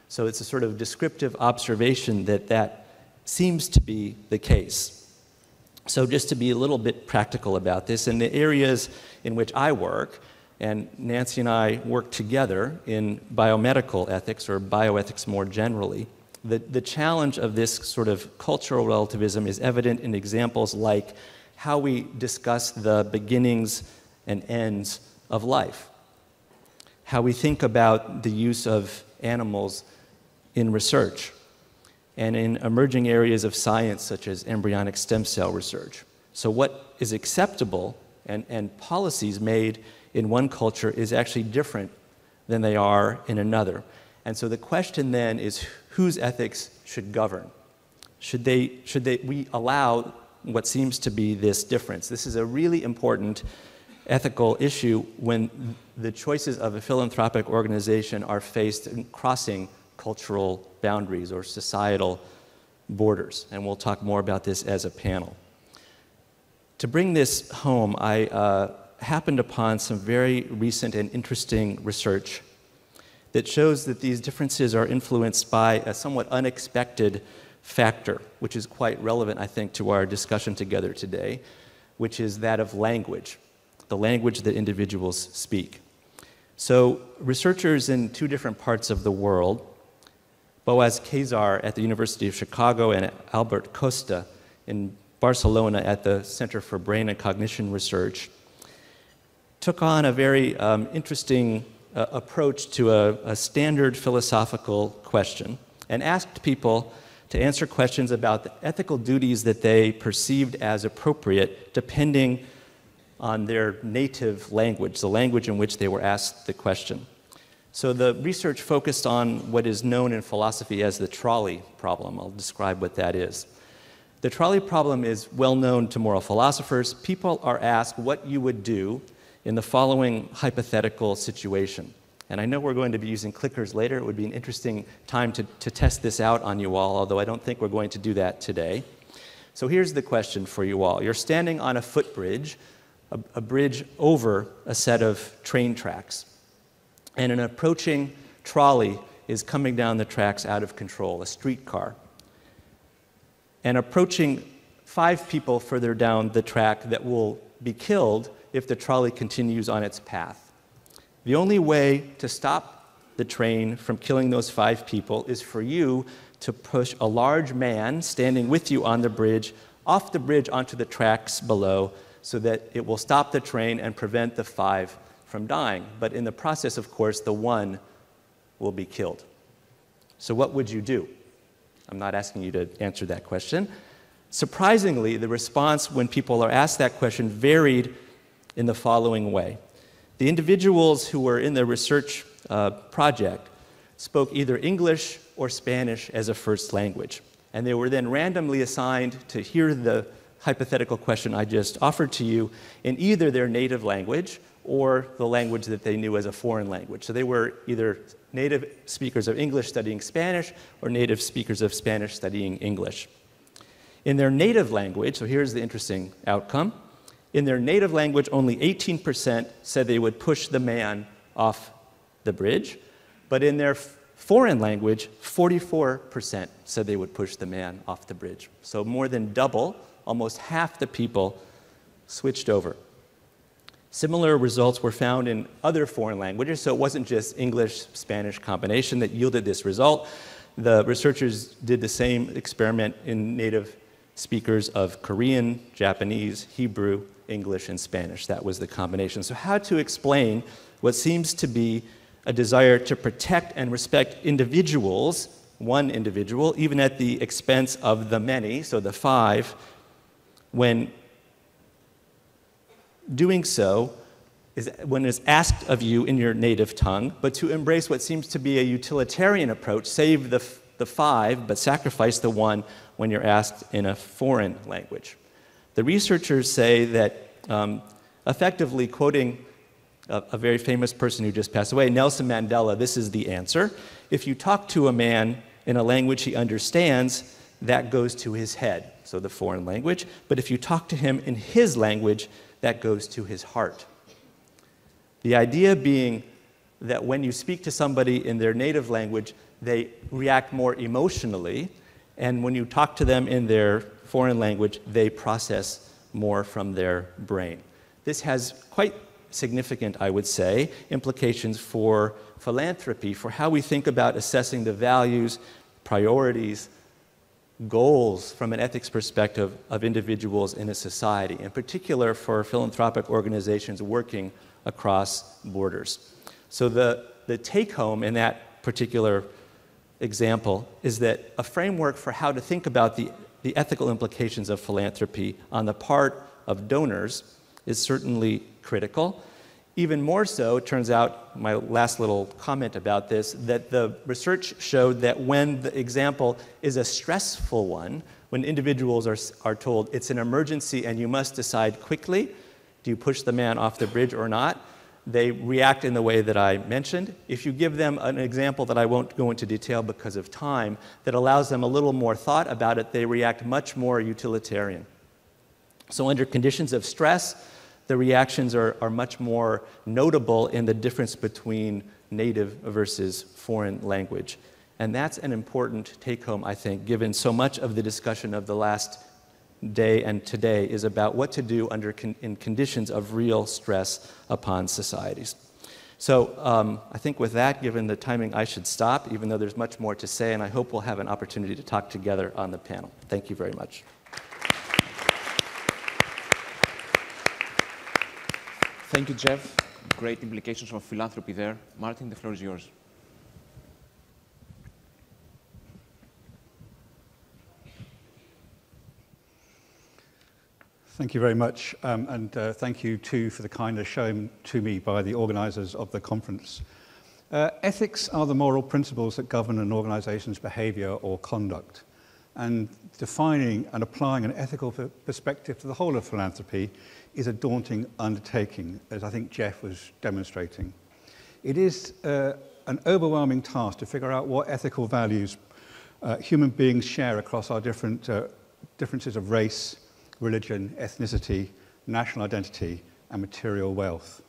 So it's a sort of descriptive observation that seems to be the case. So just to be a little bit practical about this, in the areas in which I work, and Nancy and I work together in biomedical ethics, or bioethics more generally, the challenge of this sort of cultural relativism is evident in examples like how we discuss the beginnings and ends of life, how we think about the use of animals in research, and in emerging areas of science such as embryonic stem cell research. So what is acceptable and policies made in one culture is actually different than they are in another. And so the question then is whose ethics should govern? Should we allow what seems to be this difference? This is a really important ethical issue when the choices of a philanthropic organization are faced in crossing cultural boundaries or societal borders. And we'll talk more about this as a panel. To bring this home, I happened upon some very recent and interesting research that shows that these differences are influenced by a somewhat unexpected factor, which is quite relevant, I think, to our discussion together today, which is that of language, the language that individuals speak. So researchers in 2 different parts of the world, Boaz Kazar at the University of Chicago and Albert Costa in Barcelona at the Center for Brain and Cognition Research, took on a very interesting approach to a standard philosophical question and asked people to answer questions about the ethical duties that they perceived as appropriate depending on their native language, the language in which they were asked the question. So the research focused on what is known in philosophy as the trolley problem. I'll describe what that is. The trolley problem is well known to moral philosophers. People are asked what you would do in the following hypothetical situation. And I know we're going to be using clickers later. It would be an interesting time to test this out on you all, although I don't think we're going to do that today. So here's the question for you all. You're standing on a footbridge, a bridge over a set of train tracks, and an approaching trolley is coming down the tracks out of control, a streetcar. And approaching 5 people further down the track that will be killed if the trolley continues on its path. The only way to stop the train from killing those 5 people is for you to push a large man standing with you on the bridge off the bridge onto the tracks below so that it will stop the train and prevent the 5 from dying. But in the process, of course, the 1 will be killed. So what would you do? I'm not asking you to answer that question. Surprisingly, the response when people are asked that question varied in the following way. The individuals who were in the research project spoke either English or Spanish as a first language, and they were then randomly assigned to hear the hypothetical question I just offered to you in either their native language or the language that they knew as a foreign language. So they were either native speakers of English studying Spanish or native speakers of Spanish studying English. In their native language, so here's the interesting outcome, in their native language, only 18% said they would push the man off the bridge, but in their foreign language, 44% said they would push the man off the bridge. So more than double, almost half the people switched over. Similar results were found in other foreign languages, so it wasn't just English-Spanish combination that yielded this result. The researchers did the same experiment in native speakers of Korean, Japanese, Hebrew, English, and Spanish. That was the combination. So how to explain what seems to be a desire to protect and respect individuals, one individual, even at the expense of the many, so the 5, when doing so is when it's asked of you in your native tongue, but to embrace what seems to be a utilitarian approach, save the 5, but sacrifice the 1 when you're asked in a foreign language. The researchers say that, effectively quoting a very famous person who just passed away, Nelson Mandela, this is the answer. If you talk to a man in a language he understands, that goes to his head, so the foreign language. But if you talk to him in his language, that goes to his heart. The idea being that when you speak to somebody in their native language, they react more emotionally, and when you talk to them in their foreign language, they process more from their brain. This has quite significant, I would say, implications for philanthropy, for how we think about assessing the values, priorities, goals from an ethics perspective of individuals in a society, in particular for philanthropic organizations working across borders. So the take-home in that particular example is that a framework for how to think about the ethical implications of philanthropy on the part of donors is certainly critical. Even more so, it turns out, my last little comment about this, that the research showed that when the example is a stressful one, when individuals are told it's an emergency and you must decide quickly, do you push the man off the bridge or not, they react in the way that I mentioned. If you give them an example that I won't go into detail because of time, that allows them a little more thought about it, they react much more utilitarian. So under conditions of stress, the reactions are much more notable in the difference between native versus foreign language. And that's an important take-home, I think, given so much of the discussion of the last day and today is about what to do in conditions of real stress upon societies. So I think with that, given the timing, I should stop, even though there's much more to say, and I hope we'll have an opportunity to talk together on the panel. Thank you very much. Thank you, Jeff. Great implications of philanthropy there. Martin, the floor is yours. Thank you very much, and thank you too for the kindness shown to me by the organisers of the conference. Ethics are the moral principles that govern an organisation's behaviour or conduct, and defining and applying an ethical perspective to the whole of philanthropy is a daunting undertaking, as I think Jeff was demonstrating. It is an overwhelming task to figure out what ethical values human beings share across our differences of race, religion, ethnicity, national identity, and material wealth.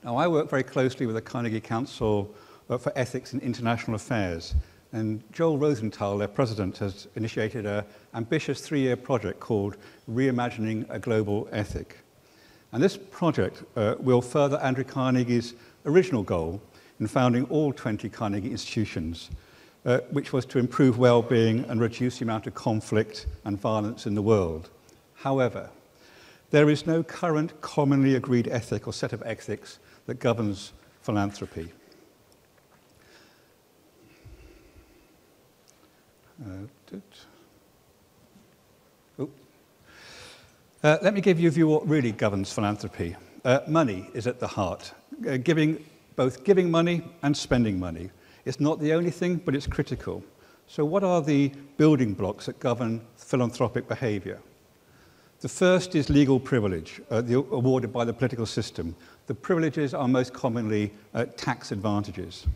Now, I work very closely with the Carnegie Council for Ethics in International Affairs, and Joel Rosenthal, their president, has initiated an ambitious 3-year project called Reimagining a Global Ethic. And this project will further Andrew Carnegie's original goal in founding all 20 Carnegie institutions which was to improve well-being and reduce the amount of conflict and violence in the world. However, there is no current commonly agreed ethic or set of ethics that governs philanthropy. Let me give you a view of what really governs philanthropy. Money is at the heart. Both giving money and spending money. It's not the only thing, but it's critical. So what are the building blocks that govern philanthropic behavior? The first is legal privilege, awarded by the political system. The privileges are most commonly tax advantages.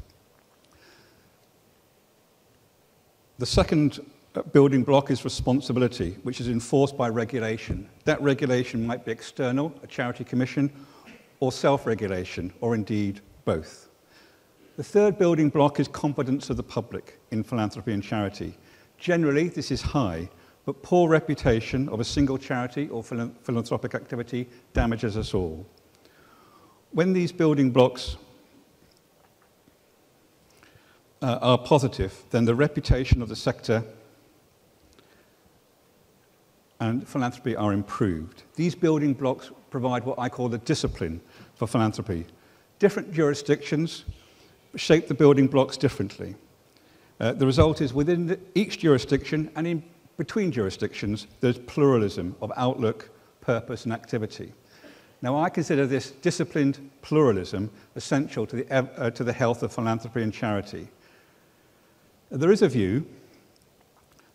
The second building block is responsibility, which is enforced by regulation. That regulation might be external, a charity commission, or self-regulation, or indeed both. The third building block is confidence of the public in philanthropy and charity. Generally, this is high, but poor reputation of a single charity or philanthropic activity damages us all. When these building blocks are positive, then the reputation of the sector and philanthropy are improved. These building blocks provide what I call the discipline for philanthropy. Different jurisdictions shape the building blocks differently. The result is within each jurisdiction and in between jurisdictions, there's pluralism of outlook, purpose, and activity. Now, I consider this disciplined pluralism essential to the health of philanthropy and charity. There is a view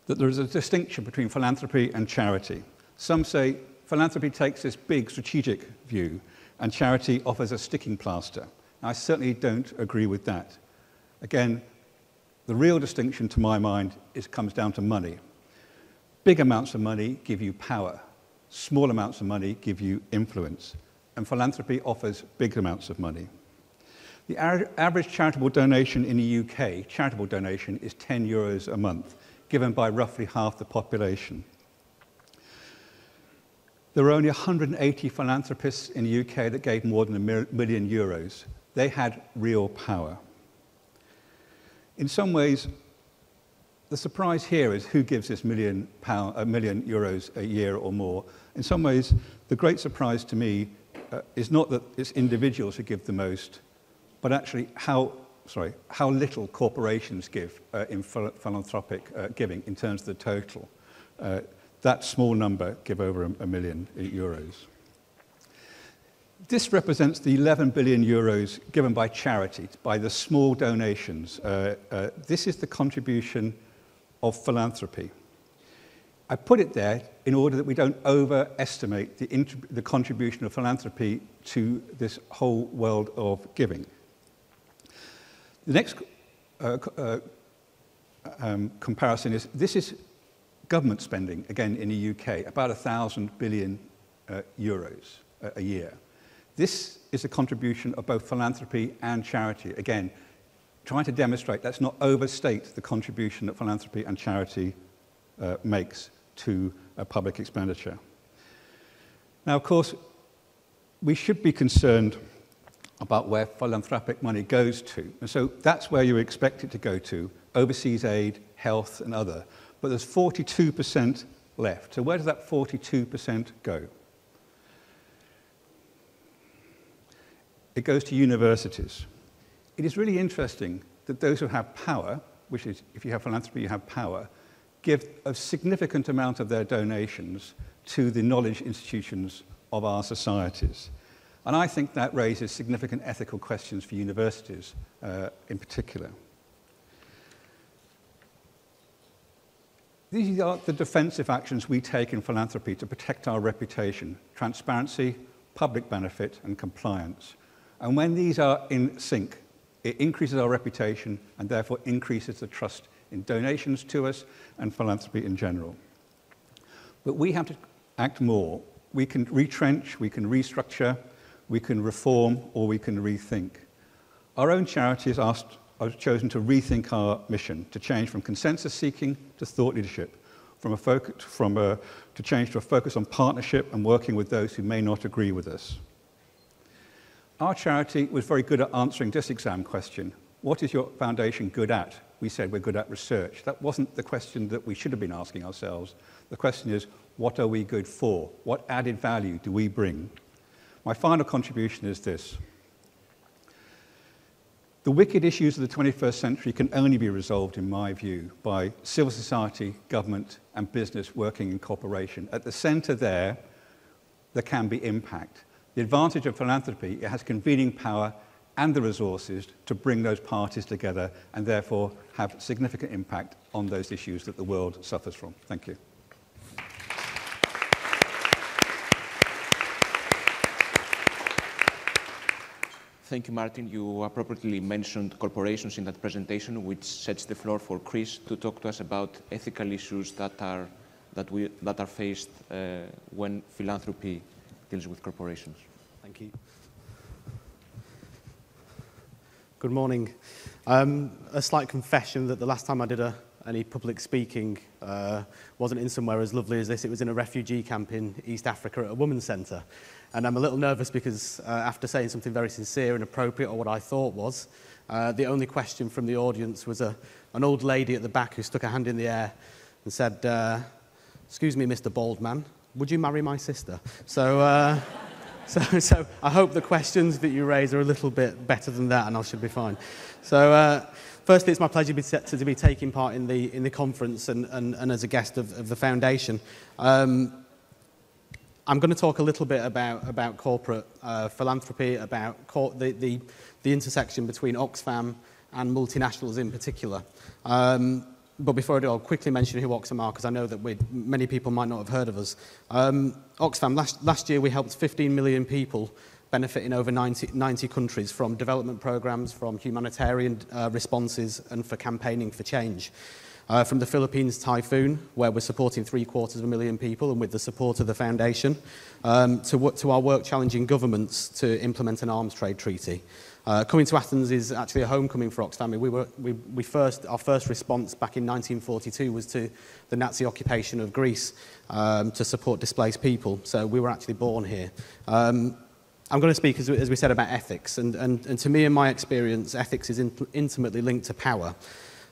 that there is a distinction between philanthropy and charity. Some say philanthropy takes this big strategic view and charity offers a sticking plaster. Now, I certainly don't agree with that. Again, the real distinction to my mind comes down to money. Big amounts of money give you power. Small amounts of money give you influence. And philanthropy offers big amounts of money. The average charitable donation in the UK, charitable donation, is €10 a month, given by roughly half the population. There were only 180 philanthropists in the UK that gave more than €1 million. They had real power. In some ways, the surprise here is who gives this €1 million a year or more. In some ways, the great surprise to me is not that it's individuals who give the most, but actually how little corporations give in philanthropic giving in terms of the total. That small number give over €1 million. This represents the €11 billion given by charity, by the small donations. This is the contribution of philanthropy. I put it there in order that we don't overestimate the contribution of philanthropy to this whole world of giving. The next comparison is, this is government spending, again in the UK, about €1,000 billion a year. This is a contribution of both philanthropy and charity. Again, trying to demonstrate, let's not overstate the contribution that philanthropy and charity makes to public expenditure. Now, of course, we should be concerned about where philanthropic money goes to. And so that's where you expect it to go to, overseas aid, health, and other. But there's 42% left. So where does that 42% go? It goes to universities. It is really interesting that those who have power, which is, if you have philanthropy, you have power, give a significant amount of their donations to the knowledge institutions of our societies. And I think that raises significant ethical questions for universities in particular. These are the defensive actions we take in philanthropy to protect our reputation: transparency, public benefit, and compliance. And when these are in sync, it increases our reputation and therefore increases the trust in donations to us and philanthropy in general. But we have to act more. We can retrench, we can restructure, we can reform, or we can rethink. Our own charities are chosen to rethink our mission, to change from consensus seeking to thought leadership, to change to a focus on partnership and working with those who may not agree with us. Our charity was very good at answering this exam question: what is your foundation good at? we said we're good at research. That wasn't the question that we should have been asking ourselves. The question is, what are we good for? What added value do we bring? My final contribution is this. The wicked issues of the 21st century can only be resolved, in my view, by civil society, government, and business working in cooperation. At the centre there can be impact. The advantage of philanthropy, it has convening power and the resources to bring those parties together and therefore have significant impact on those issues that the world suffers from. Thank you. Thank you, Martin. You appropriately mentioned corporations in that presentation, which sets the floor for Chris to talk to us about ethical issues that are faced when philanthropy deals with corporations. Thank you. Good morning. A slight confession that the last time I did any public speaking wasn't in somewhere as lovely as this. It was in a refugee camp in East Africa at a women's centre. And I'm a little nervous because after saying something very sincere and appropriate, or what I thought was, the only question from the audience was an old lady at the back who stuck her hand in the air and said, "Excuse me, Mr. Baldman, would you marry my sister?" So I hope the questions that you raise are a little bit better than that, and I should be fine. So firstly, it's my pleasure to be taking part in the conference and as a guest of the foundation. I'm going to talk a little bit about corporate philanthropy, about the intersection between Oxfam and multinationals in particular. But before I do, I'll quickly mention who Oxfam are, because I know that many people might not have heard of us. Oxfam, last year we helped 15 million people benefit in over 90 countries from development programs, from humanitarian responses, and for campaigning for change. From the Philippines typhoon, where we're supporting 750,000 people and with the support of the foundation, to our work challenging governments to implement an arms trade treaty. Coming to Athens is actually a homecoming for Oxfam. Our first response back in 1942 was to the Nazi occupation of Greece to support displaced people. So we were actually born here. I'm going to speak, as we said, about ethics. And to me, in my experience, ethics is intimately linked to power.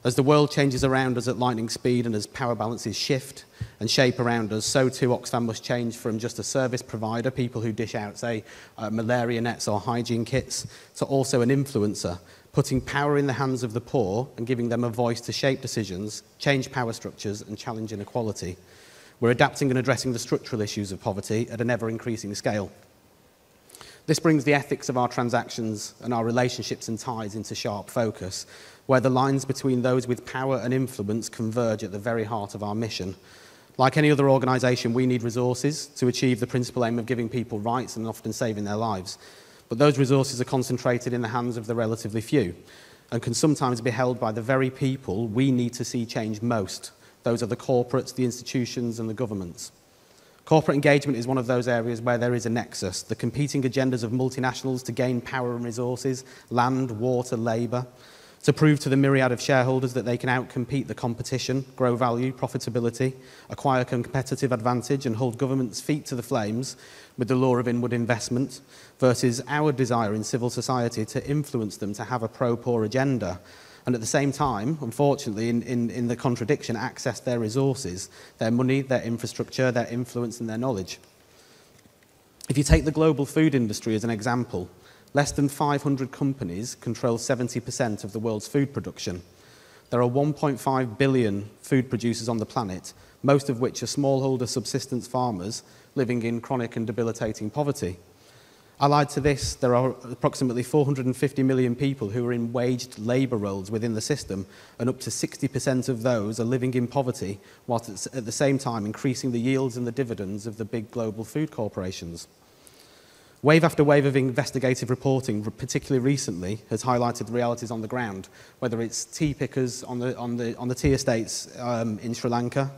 As the world changes around us at lightning speed and as power balances shift and shape around us, so too Oxfam must change from just a service provider, people who dish out, say, malaria nets or hygiene kits, to also an influencer, putting power in the hands of the poor and giving them a voice to shape decisions, change power structures and challenge inequality. We're adapting and addressing the structural issues of poverty at an ever-increasing scale. This brings the ethics of our transactions and our relationships and ties into sharp focus, where the lines between those with power and influence converge at the very heart of our mission. Like any other organisation, we need resources to achieve the principal aim of giving people rights and often saving their lives. But those resources are concentrated in the hands of the relatively few and can sometimes be held by the very people we need to see change most. Those are the corporates, the institutions and the governments. Corporate engagement is one of those areas where there is a nexus. The competing agendas of multinationals to gain power and resources, land, water, labour, to prove to the myriad of shareholders that they can outcompete the competition, grow value, profitability, acquire competitive advantage and hold governments' feet to the flames with the law of inward investment, versus our desire in civil society to influence them to have a pro-poor agenda and at the same time, unfortunately, in the contradiction, access their resources, their money, their infrastructure, their influence and their knowledge. If you take the global food industry as an example, less than 500 companies control 70% of the world's food production. There are 1.5 billion food producers on the planet, most of which are smallholder subsistence farmers living in chronic and debilitating poverty. Allied to this, there are approximately 450 million people who are in waged labour roles within the system, and up to 60% of those are living in poverty, whilst at the same time increasing the yields and the dividends of the big global food corporations. Wave after wave of investigative reporting, particularly recently, has highlighted the realities on the ground, whether it's tea pickers on the tea estates in Sri Lanka,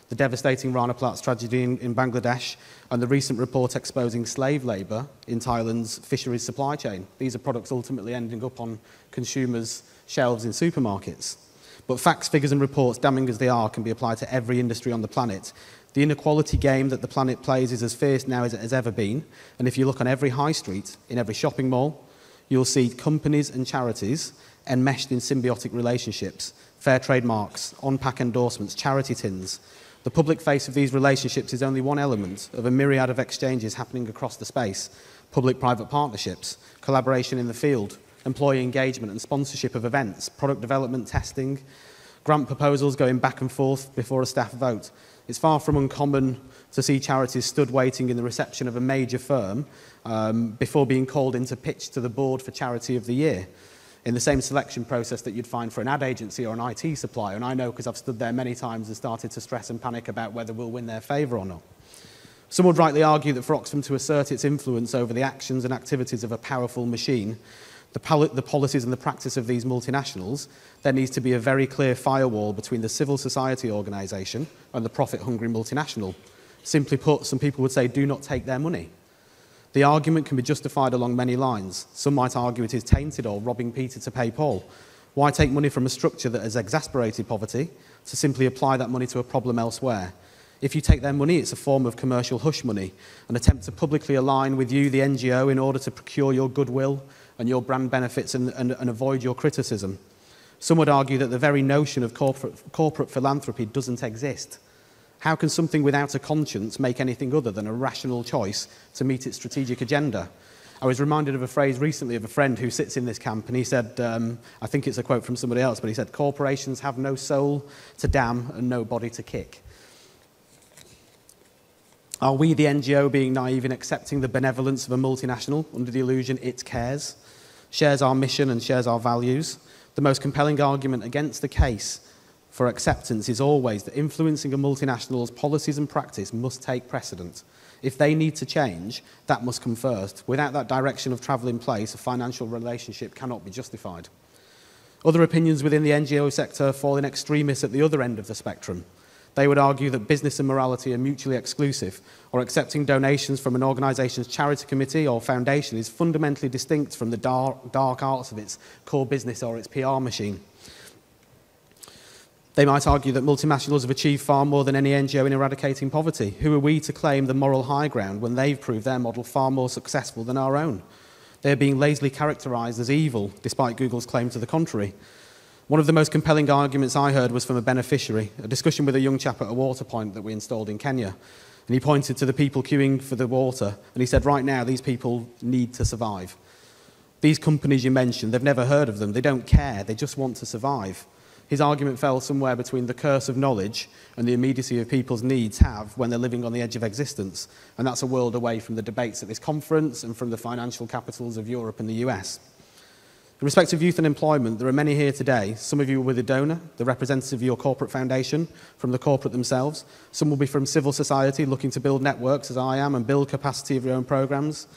the devastating Rana Plat's tragedy in Bangladesh, and the recent report exposing slave labour in Thailand's fisheries supply chain. These are products ultimately ending up on consumers' shelves in supermarkets. But facts, figures and reports, damning as they are, can be applied to every industry on the planet. The inequality game that the planet plays is as fierce now as it has ever been. And if you look on every high street, in every shopping mall, you'll see companies and charities enmeshed in symbiotic relationships, fair trade marks, on-pack endorsements, charity tins. The public face of these relationships is only one element of a myriad of exchanges happening across the space: public-private partnerships, collaboration in the field, employee engagement and sponsorship of events, product development, testing, grant proposals going back and forth before a staff vote. It's far from uncommon to see charities stood waiting in the reception of a major firm before being called in to pitch to the board for Charity of the Year, in the same selection process that you'd find for an ad agency or an IT supplier. And I know because I've stood there many times and started to stress and panic about whether we'll win their favour or not. Some would rightly argue that for Oxfam to assert its influence over the actions and activities of a powerful machine, the policies and the practice of these multinationals, there needs to be a very clear firewall between the civil society organisation and the profit-hungry multinational. Simply put, some people would say, do not take their money. The argument can be justified along many lines. Some might argue it is tainted or robbing Peter to pay Paul. Why take money from a structure that has exasperated poverty to simply apply that money to a problem elsewhere? If you take their money, it's a form of commercial hush money, an attempt to publicly align with you, the NGO, in order to procure your goodwill and your brand benefits and avoid your criticism. Some would argue that the very notion of corporate philanthropy doesn't exist. How can something without a conscience make anything other than a rational choice to meet its strategic agenda? I was reminded of a phrase recently of a friend who sits in this camp, and he said, I think it's a quote from somebody else, but he said, corporations have no soul to damn and no body to kick. Are we, the NGO, being naive in accepting the benevolence of a multinational under the illusion it cares, shares our mission and shares our values? The most compelling argument against the case for acceptance is always that influencing a multinational's policies and practice must take precedent. If they need to change, that must come first. Without that direction of travel in place, a financial relationship cannot be justified. Other opinions within the NGO sector fall in extremis at the other end of the spectrum. They would argue that business and morality are mutually exclusive, or accepting donations from an organisation's charity committee or foundation is fundamentally distinct from the dark arts of its core business or its PR machine. They might argue that multinationals have achieved far more than any NGO in eradicating poverty. Who are we to claim the moral high ground when they've proved their model far more successful than our own? They're being lazily characterised as evil, despite Google's claim to the contrary. One of the most compelling arguments I heard was from a beneficiary, a discussion with a young chap at a water point that we installed in Kenya. And he pointed to the people queuing for the water, and he said, right now, these people need to survive. These companies you mentioned, they've never heard of them. They don't care. They just want to survive. His argument fell somewhere between the curse of knowledge and the immediacy of people's needs have when they're living on the edge of existence. And that's a world away from the debates at this conference and from the financial capitals of Europe and the US. In respect of youth and employment, there are many here today. Some of you are with a donor, the representative of your corporate foundation, from the corporate themselves. Some will be from civil society looking to build networks, as I am, and build capacity of your own programs.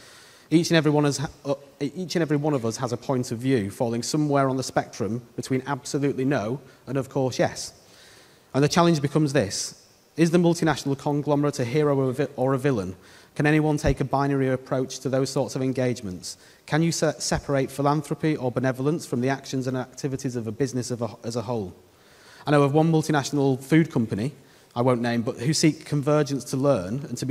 Each and every one of us has a point of view falling somewhere on the spectrum between absolutely no and, of course, yes. And the challenge becomes this. Is the multinational conglomerate a hero or a villain? Can anyone take a binary approach to those sorts of engagements? Can you separate philanthropy or benevolence from the actions and activities of a business as a whole? I know of one multinational food company, I won't name, but who seek convergence to learn and to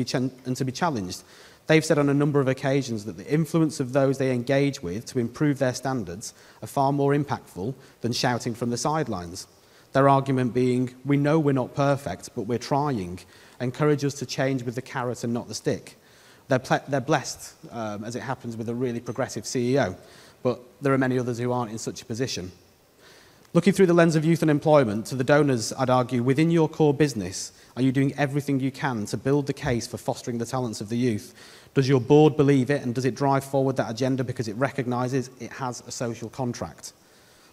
be challenged. They've said on a number of occasions that the influence of those they engage with to improve their standards are far more impactful than shouting from the sidelines. Their argument being, we know we're not perfect, but we're trying. Encourage us to change with the carrot and not the stick. They're blessed, as it happens, with a really progressive CEO, but there are many others who aren't in such a position. Looking through the lens of youth and employment, to the donors, I'd argue, within your core business, are you doing everything you can to build the case for fostering the talents of the youth? Does your board believe it, and does it drive forward that agenda because it recognises it has a social contract?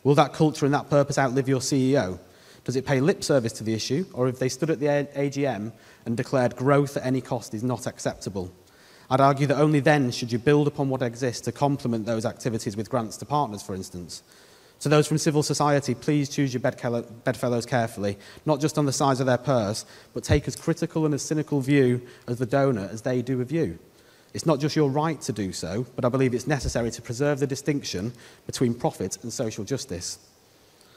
Will that culture and that purpose outlive your CEO? Does it pay lip service to the issue, or have they stood at the AGM and declared growth at any cost is not acceptable? I'd argue that only then should you build upon what exists to complement those activities with grants to partners, for instance. To those from civil society, please choose your bedfellows carefully, not just on the size of their purse, but take as critical and as cynical view as the donor as they do of you. It's not just your right to do so, but I believe it's necessary to preserve the distinction between profit and social justice.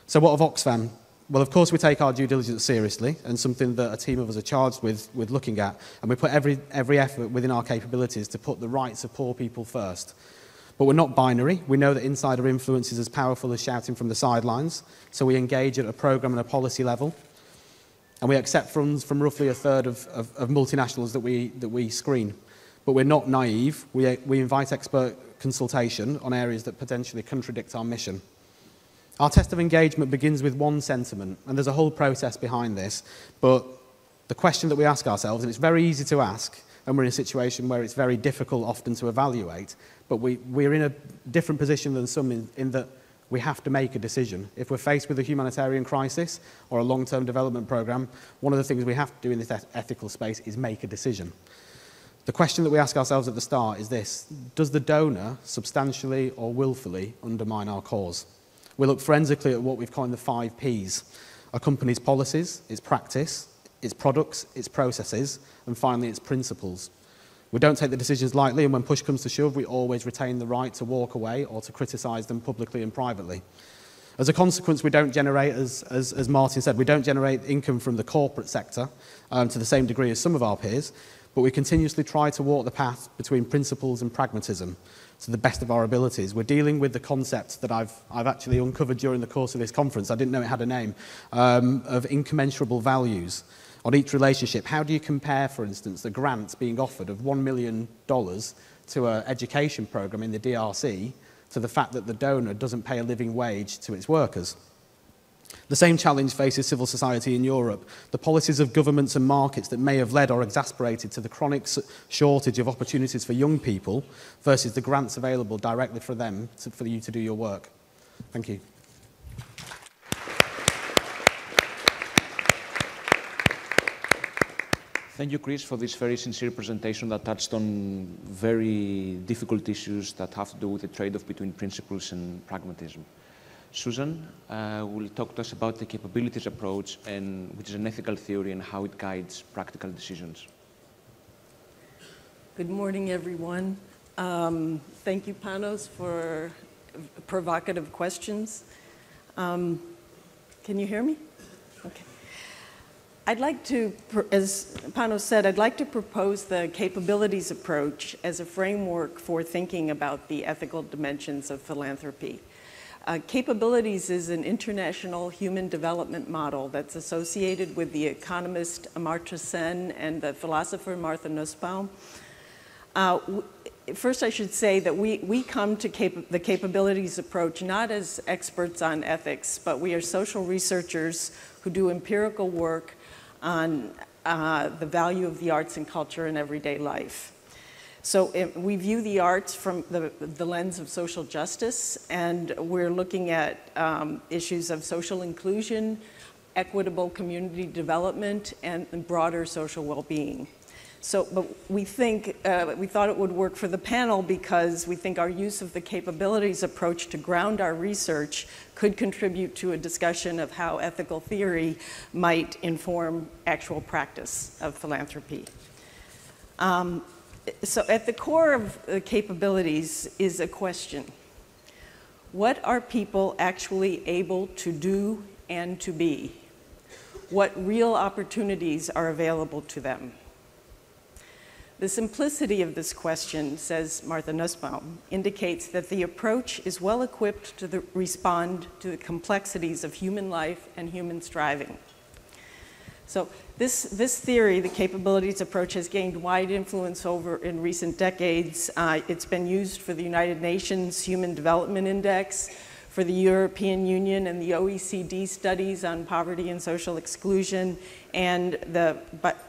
So what of Oxfam? Well, of course, we take our due diligence seriously, and something that a team of us are charged with looking at, and we put every effort within our capabilities to put the rights of poor people first. But we're not binary. We know that insider influence is as powerful as shouting from the sidelines. So we engage at a program and a policy level. And we accept funds from roughly a third of multinationals that we screen. But we're not naive. We invite expert consultation on areas that potentially contradict our mission. Our test of engagement begins with one sentiment, and there's a whole process behind this. But the question that we ask ourselves, and it's very easy to ask, and we're in a situation where it's very difficult often to evaluate, but we're in a different position than some in that we have to make a decision. If we're faced with a humanitarian crisis or a long-term development program, one of the things we have to do in this ethical space is make a decision. The question that we ask ourselves at the start is this: does the donor substantially or willfully undermine our cause? We look forensically at what we've coined the 5 Ps: a company's policies, its practice, its products, its processes, and finally its principles. We don't take the decisions lightly, and when push comes to shove, we always retain the right to walk away or to criticise them publicly and privately. As a consequence, we don't generate, as Martin said, we don't generate income from the corporate sector to the same degree as some of our peers, but we continuously try to walk the path between principles and pragmatism to the best of our abilities. We're dealing with the concept that I've actually uncovered during the course of this conference, I didn't know it had a name, of incommensurable values. On each relationship, how do you compare, for instance, the grants being offered of $1 million to an education program in the DRC to the fact that the donor doesn't pay a living wage to its workers? The same challenge faces civil society in Europe. The policies of governments and markets that may have led or exasperated to the chronic shortage of opportunities for young people versus the grants available directly for them, for you to do your work. Thank you. Thank you, Chris, for this very sincere presentation that touched on very difficult issues that have to do with the trade-off between principles and pragmatism. Susan will talk to us about the capabilities approach, which is an ethical theory, and how it guides practical decisions. Good morning, everyone. Thank you, Panos, for provocative questions. Can you hear me? Okay. I'd like to, as Panos said, I'd like to propose the capabilities approach as a framework for thinking about the ethical dimensions of philanthropy. Capabilities is an international human development model that's associated with the economist Amartya Sen and the philosopher Martha Nussbaum. First, I should say that we come to the capabilities approach not as experts on ethics, but we are social researchers who do empirical work on the value of the arts and culture in everyday life. So we view the arts from the lens of social justice, and we're looking at issues of social inclusion, equitable community development, and broader social well-being. So, but we thought it would work for the panel because we think our use of the capabilities approach to ground our research could contribute to a discussion of how ethical theory might inform actual practice of philanthropy. So at the core of the capabilities is a question. What are people actually able to do and to be? What real opportunities are available to them? The simplicity of this question, says Martha Nussbaum, indicates that the approach is well equipped to respond to the complexities of human life and human striving. So this theory, the capabilities approach, has gained wide influence in recent decades. It's been used for the United Nations Human Development Index, for the European Union and the OECD studies on poverty and social exclusion, and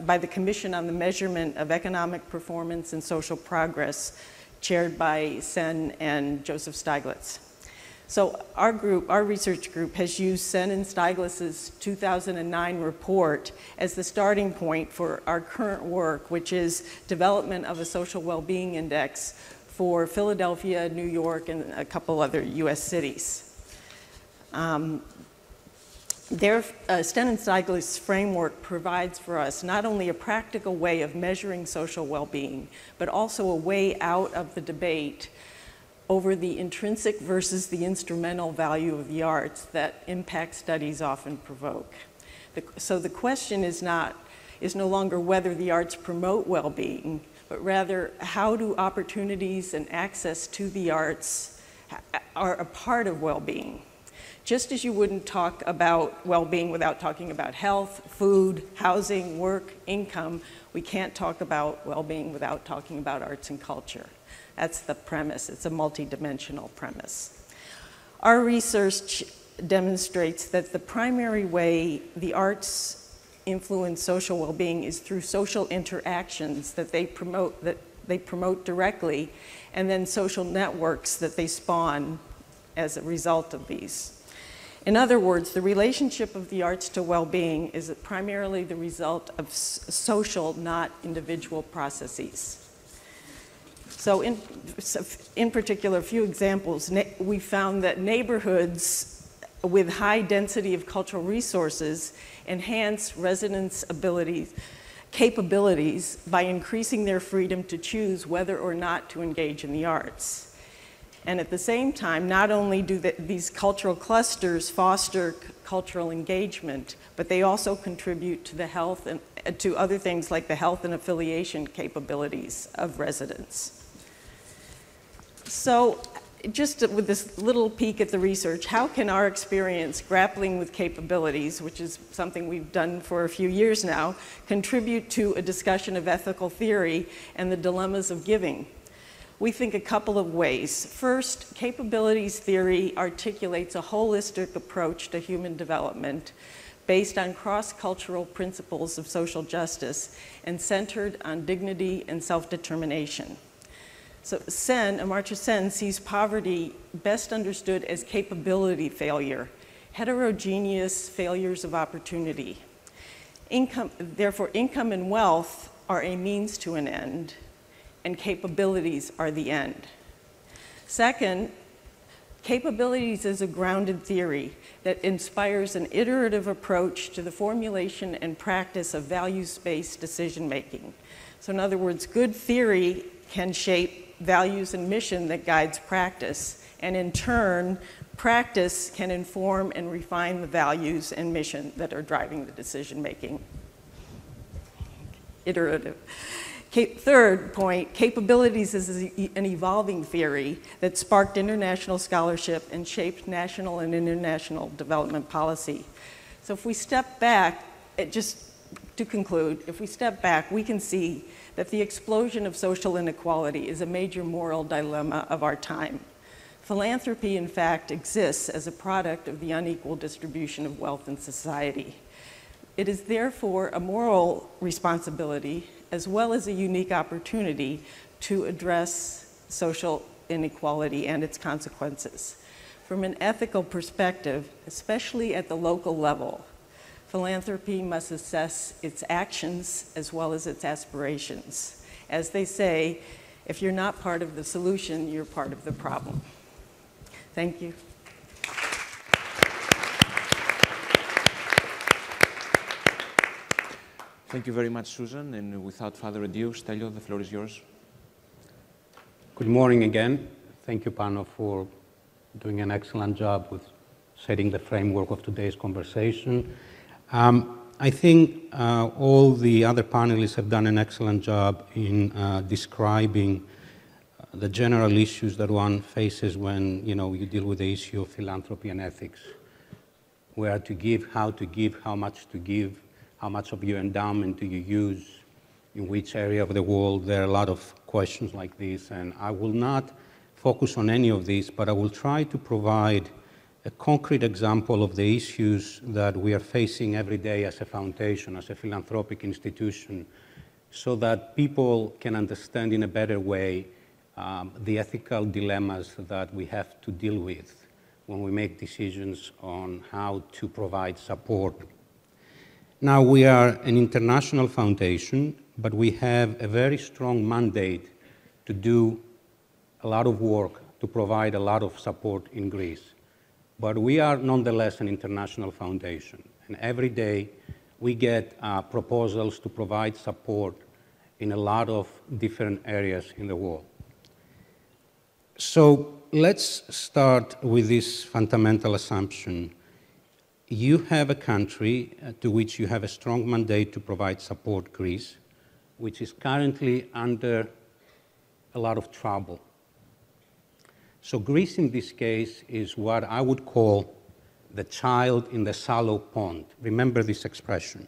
by the Commission on the Measurement of Economic Performance and Social Progress, chaired by Sen and Joseph Stiglitz. So our research group, has used Sen and Stiglitz's 2009 report as the starting point for our current work, which is development of a social well-being index for Philadelphia, New York, and a couple other US cities. Their Sen and Stiglitz's framework provides for us not only a practical way of measuring social well-being, but also a way out of the debate over the intrinsic versus the instrumental value of the arts that impact studies often provoke. So the question is no longer whether the arts promote well-being, but rather how do opportunities and access to the arts are a part of well-being. Just as you wouldn't talk about well-being without talking about health, food, housing, work, income, we can't talk about well-being without talking about arts and culture. That's the premise. It's a multidimensional premise. Our research demonstrates that the primary way the arts influence social well-being is through social interactions that they promote directly, and then social networks that they spawn as a result of these. In other words, the relationship of the arts to well-being is primarily the result of social, not individual processes. So in particular, a few examples, we found that neighborhoods with high density of cultural resources enhance residents' capabilities by increasing their freedom to choose whether or not to engage in the arts. And at the same time, not only do these cultural clusters foster cultural engagement, but they also contribute to the health and to other things like the health and affiliation capabilities of residents. So just with this little peek at the research, how can our experience grappling with capabilities, which is something we've done for a few years now, contribute to a discussion of ethical theory and the dilemmas of giving? We think a couple of ways. First, capabilities theory articulates a holistic approach to human development based on cross-cultural principles of social justice and centered on dignity and self-determination. So Amartya Sen sees poverty best understood as capability failure, heterogeneous failures of opportunity. Therefore, income and wealth are a means to an end, and capabilities are the end. Second, capabilities is a grounded theory that inspires an iterative approach to the formulation and practice of values-based decision-making. So in other words, good theory can shape values and mission that guides practice, and in turn, practice can inform and refine the values and mission that are driving the decision-making. Iterative. Third point, capabilities is an evolving theory that sparked international scholarship and shaped national and international development policy. So if we step back, just to conclude, if we step back, we can see that the explosion of social inequality is a major moral dilemma of our time. Philanthropy, in fact, exists as a product of the unequal distribution of wealth in society. It is therefore a moral responsibility as well as a unique opportunity to address social inequality and its consequences. From an ethical perspective, especially at the local level, philanthropy must assess its actions as well as its aspirations. As they say, if you're not part of the solution, you're part of the problem. Thank you. Thank you very much, Susan. And without further ado, Stelio, the floor is yours. Good morning again. Thank you, Pano, for doing an excellent job with setting the framework of today's conversation. I think all the other panelists have done an excellent job in describing the general issues that one faces when you deal with the issue of philanthropy and ethics. Where to give, how much to give, how much of your endowment do you use, in which area of the world. There are a lot of questions like this, and I will not focus on any of these, but I will try to provide a concrete example of the issues that we are facing every day as a foundation, as a philanthropic institution, so that people can understand in a better way the ethical dilemmas that we have to deal with when we make decisions on how to provide support. Now, we are an international foundation, but we have a very strong mandate to do a lot of work to provide a lot of support in Greece. But we are nonetheless an international foundation, and every day we get proposals to provide support in a lot of different areas in the world. So let's start with this fundamental assumption. You have a country to which you have a strong mandate to provide support, Greece. which is currently under a lot of trouble. So Greece in this case is what I would call the child in the shallow pond. Remember this expression.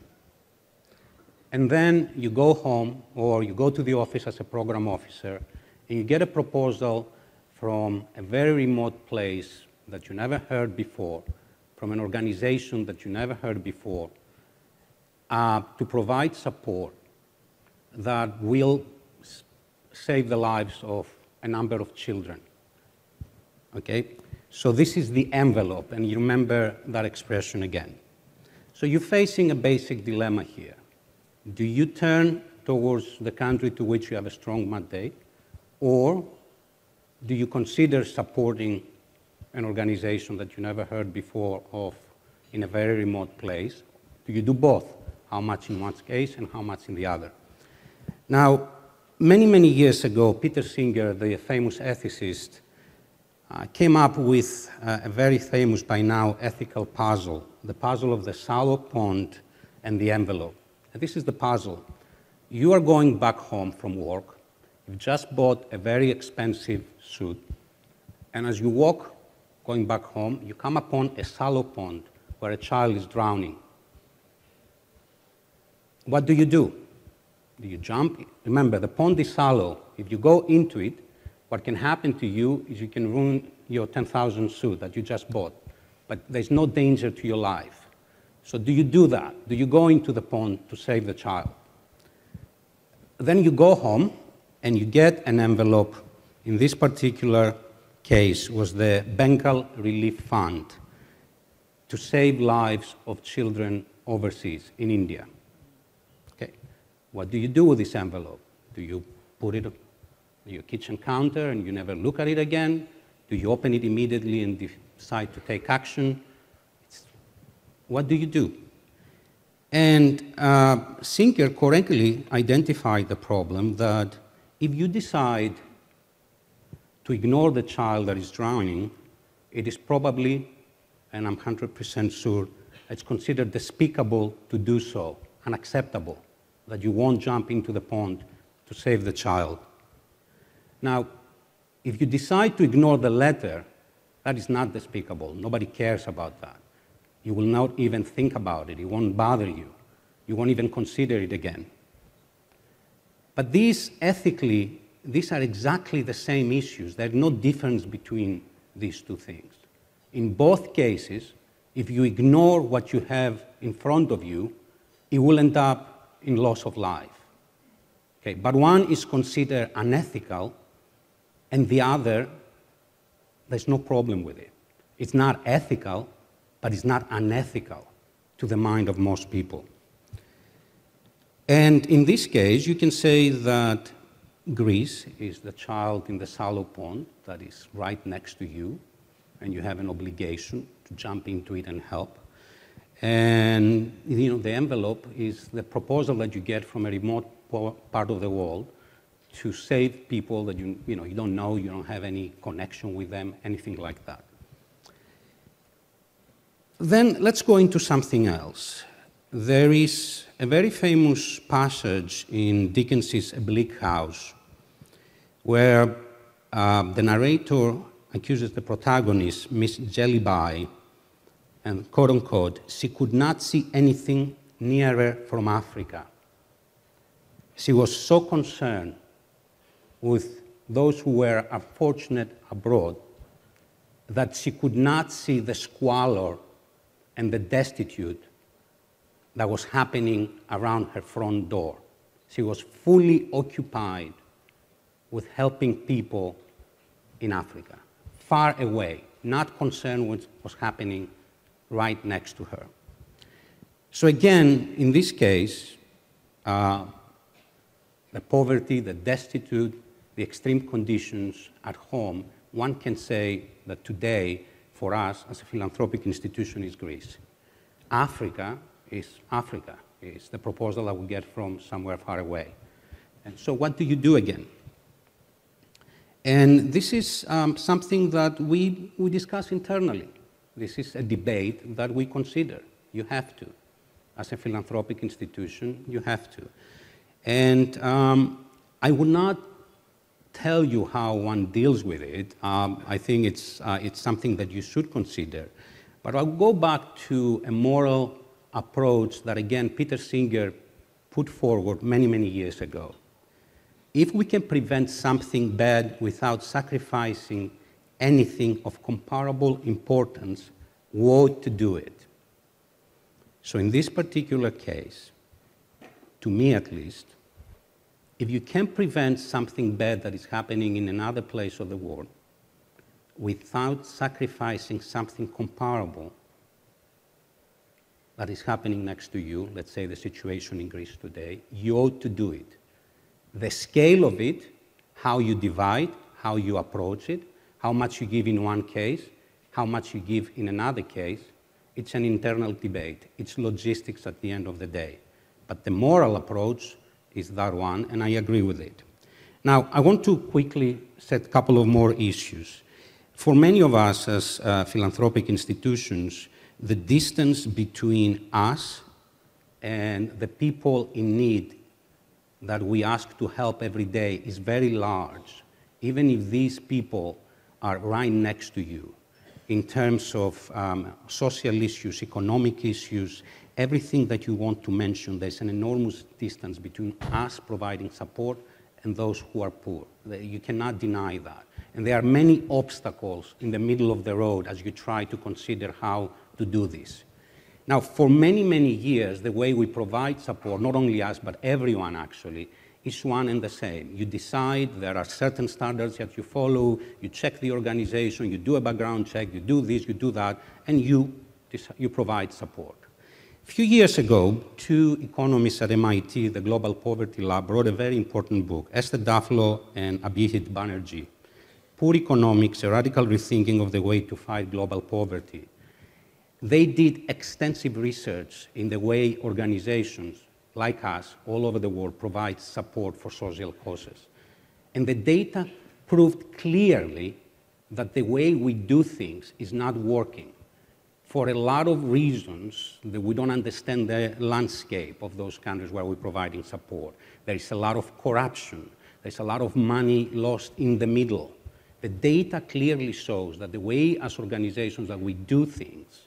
And then you go home or you go to the office as a program officer and you get a proposal from a very remote place that you never heard before, from an organization that you never heard before, to provide support that will save the lives of a number of children. Okay? So this is the envelope, and you remember that expression again. So you're facing a basic dilemma here. Do you turn towards the country to which you have a strong mandate, or do you consider supporting an organization that you never heard before of in a very remote place? Do you do both? How much in one case and how much in the other? Now, many, many years ago, Peter Singer, the famous ethicist, came up with a very famous by now ethical puzzle, the puzzle of the shallow pond and the envelope. And this is the puzzle. You are going back home from work. You've just bought a very expensive suit. And as you walk going back home, you come upon a shallow pond where a child is drowning. What do? Do you jump? Remember, the pond is shallow. If you go into it, what can happen to you is you can ruin your 10,000 suit that you just bought, but there's no danger to your life. So do you do that? Do you go into the pond to save the child? Then you go home and you get an envelope. In this particular case was the Bengal Relief Fund to save lives of children overseas in India. Okay. What do you do with this envelope? Do you put it on your kitchen counter and you never look at it again? Do you open it immediately and decide to take action? What do you do? And Singer correctly identified the problem that if you decide to ignore the child that is drowning, it is probably, and I'm 100% sure, it's considered despicable to do so, unacceptable, that you won't jump into the pond to save the child. Now, if you decide to ignore the letter, that is not despicable. Nobody cares about that. You will not even think about it. It won't bother you. You won't even consider it again. But these ethically, these are exactly the same issues. There's no difference between these two things. In both cases, if you ignore what you have in front of you, it will end up in loss of life. Okay? But one is considered unethical, and the other, there's no problem with it. It's not ethical, but it's not unethical to the mind of most people. And in this case, you can say that Greece is the child in the shallow pond that is right next to you, and you have an obligation to jump into it and help. And the envelope is the proposal that you get from a remote part of the world to save people that you don't know, you don't have any connection with them, anything like that. Then let's go into something else. There is a very famous passage in Dickens's A Bleak House where the narrator accuses the protagonist, Miss Jellyby, and quote unquote, she could not see anything nearer from Africa. She was so concerned with those who were unfortunate abroad that she could not see the squalor and the destitute that was happening around her front door. She was fully occupied with helping people in Africa, far away, not concerned with what was happening right next to her. So again, in this case, the poverty, the destitute, the extreme conditions at home, one can say that today, for us as a philanthropic institution, is Greece. Africa is the proposal that we get from somewhere far away. And so what do you do again? And this is something that we discuss internally. This is a debate that we consider. You have to. As a philanthropic institution, you have to. And I would not tell you how one deals with it. I think it's something that you should consider. But I'll go back to a moral approach that, again, Peter Singer put forward many, many years ago. If we can prevent something bad without sacrificing anything of comparable importance, we ought to do it. So in this particular case, to me at least, if you can prevent something bad that is happening in another place of the world without sacrificing something comparable that is happening next to you, let's say the situation in Greece today, you ought to do it. The scale of it, how you divide, how you approach it, how much you give in one case, how much you give in another case, it's an internal debate. It's logistics at the end of the day. But the moral approach is that one, and I agree with it. Now, I want to quickly set a couple of more issues. For many of us as philanthropic institutions, the distance between us and the people in need that we ask to help every day is very large, even if these people are right next to you in terms of social issues, economic issues, everything that you want to mention. There's an enormous distance between us providing support and those who are poor. You cannot deny that. And there are many obstacles in the middle of the road as you try to consider how to do this. Now, for many, many years, the way we provide support, not only us, but everyone actually, is one and the same. You decide, there are certain standards that you follow, you check the organization, you do a background check, you do this, you do that, and you provide support. A few years ago, two economists at MIT, the Global Poverty Lab, wrote a very important book, Esther Duflo and Abhijit Banerjee, Poor Economics, a Radical Rethinking of the Way to Fight Global Poverty. They did extensive research in the way organizations like us all over the world provide support for social causes. And the data proved clearly that the way we do things is not working. For a lot of reasons, that we don't understand the landscape of those countries where we're providing support. There is a lot of corruption. There's a lot of money lost in the middle. The data clearly shows that the way as organizations that we do things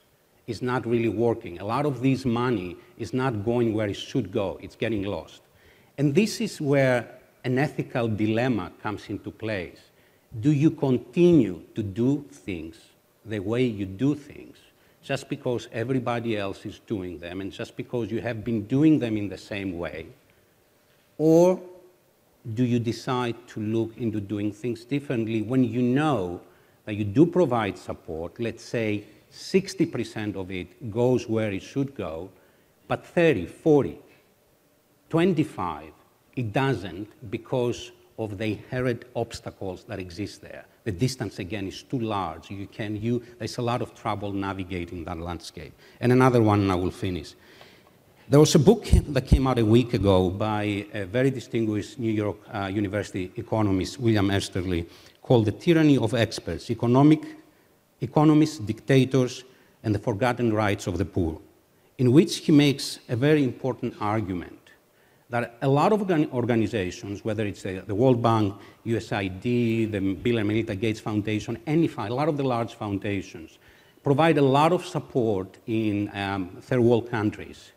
is not really working. A lot of this money is not going where it should go. It's getting lost. And this is where an ethical dilemma comes into place. Do you continue to do things the way you do things just because everybody else is doing them and just because you have been doing them in the same way? Or do you decide to look into doing things differently when you know that you do provide support, let's say 60% of it goes where it should go, but 30, 40, 25, it doesn't because of the inherent obstacles that exist there. The distance, again, is too large. There's a lot of trouble navigating that landscape. And another one, and I will finish. There was a book that came out a week ago by a very distinguished New York University economist, William Easterly, called The Tyranny of Experts, Economists, Dictators, and the Forgotten Rights of the Poor, in which he makes a very important argument that a lot of organizations, whether it's the World Bank, USAID, the Bill and Melinda Gates Foundation, a lot of the large foundations, provide a lot of support in third world countries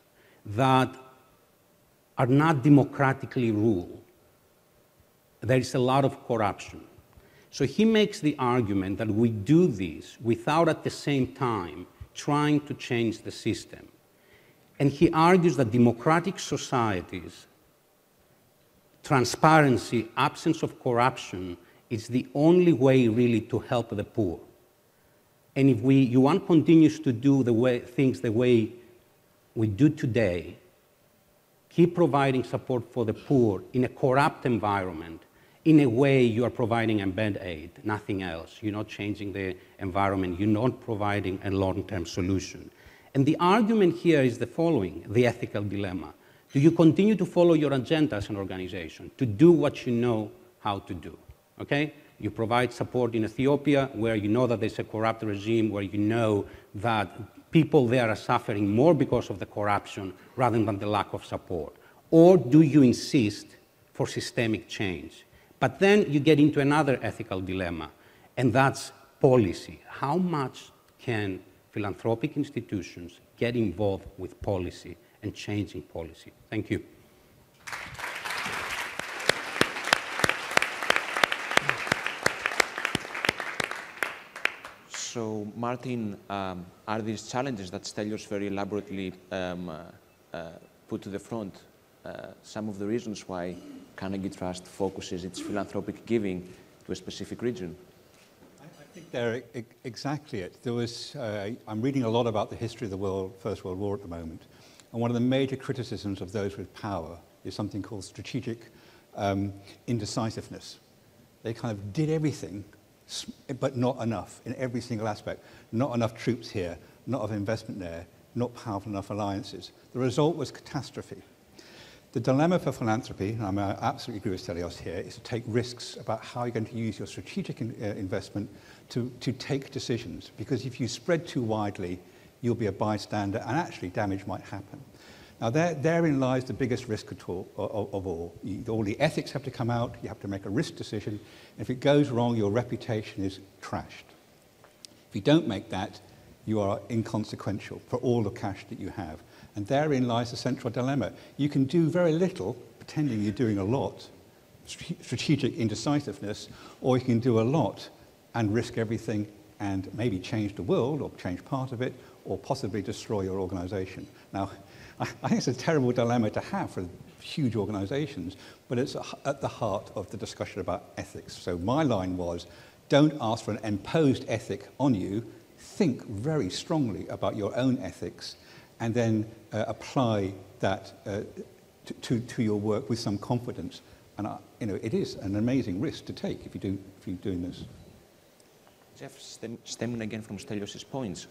that are not democratically ruled. There is a lot of corruption. So he makes the argument that we do this without at the same time trying to change the system. And he argues that democratic societies, transparency, absence of corruption is the only way really to help the poor. And if yuan continues to do things the way we do today, keep providing support for the poor in a corrupt environment, in a way you are providing a band-aid, nothing else. You're not changing the environment. You're not providing a long-term solution. And the argument here is the following, the ethical dilemma. Do you continue to follow your agenda as an organization, to do what you know how to do? Okay? You provide support in Ethiopia where you know that there's a corrupt regime, where you know that people there are suffering more because of the corruption rather than the lack of support. Or do you insist for systemic change? But then you get into another ethical dilemma, and that's policy. How much can philanthropic institutions get involved with policy and changing policy? Thank you. So, Martin, are these challenges that Stelios very elaborately put to the front some of the reasons why Carnegie Trust focuses its philanthropic giving to a specific region? I think they're exactly it. There was, I'm reading a lot about the history of the First World War at the moment, and one of the major criticisms of those with power is something called strategic indecisiveness. They kind of did everything, but not enough in every single aspect. Not enough troops here, not enough investment there, not powerful enough alliances. The result was catastrophe. The dilemma for philanthropy, and I absolutely agree with Stelios here, is to take risks about how you're going to use your strategic investment to take decisions. Because if you spread too widely, you'll be a bystander, and actually damage might happen. Now, therein lies the biggest risk of all. All the ethics have to come out, you have to make a risk decision. And if it goes wrong, your reputation is trashed. If you don't make that, you are inconsequential for all the cash that you have. And therein lies the central dilemma. You can do very little, pretending you're doing a lot, strategic indecisiveness, or you can do a lot and risk everything and maybe change the world or change part of it or possibly destroy your organization. Now, I think it's a terrible dilemma to have for huge organizations, but it's at the heart of the discussion about ethics. So my line was, don't ask for an imposed ethic on you, think very strongly about your own ethics, and then apply that to your work with some confidence. And it is an amazing risk to take if you're doing this. Jeff, stemming again from Stelios' points,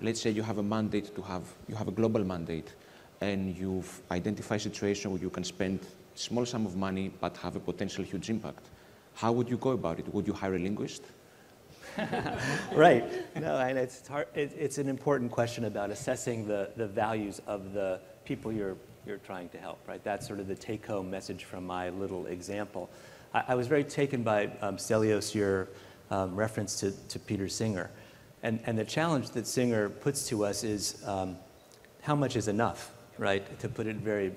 let's say you have a mandate you have a global mandate, and you've identified a situation where you can spend a small sum of money but have a potential huge impact. How would you go about it? Would you hire a linguist? Right. No, and it's hard. It's an important question about assessing the values of the people you're trying to help. Right. That's sort of the take-home message from my little example. I was very taken by Stelios, your reference to Peter Singer, and the challenge that Singer puts to us is how much is enough, right? To put it very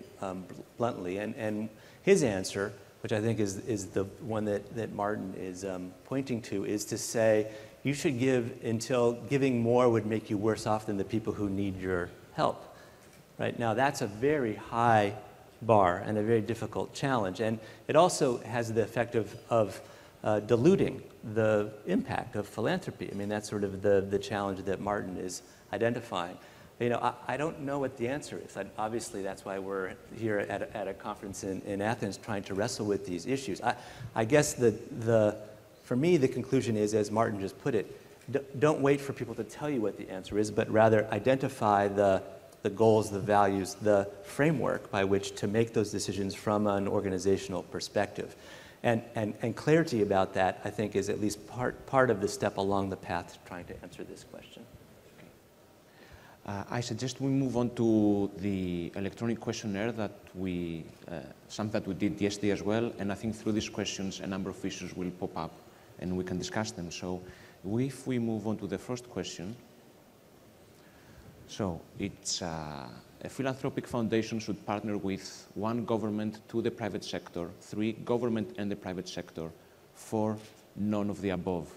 bluntly, and his answer, which I think is the one that Martin is pointing to, is to say you should give until giving more would make you worse off than the people who need your help. Right now, that's a very high bar and a very difficult challenge, and it also has the effect of diluting the impact of philanthropy. I mean, that's sort of the challenge that Martin is identifying. You know, I don't know what the answer is. Obviously, that's why we're here at a conference in Athens trying to wrestle with these issues. I guess for me, the conclusion is, as Martin just put it, don't wait for people to tell you what the answer is, but rather identify the goals, the values, the framework by which to make those decisions from an organizational perspective. And clarity about that, I think, is at least part of the step along the path to trying to answer this question. I suggest we move on to the electronic questionnaire that something that we did yesterday as well, and I think through these questions a number of issues will pop up and we can discuss them. So if we move on to the first question, so it's a philanthropic foundation should partner with 1, government, 2, the private sector, 3, government and the private sector, 4, none of the above.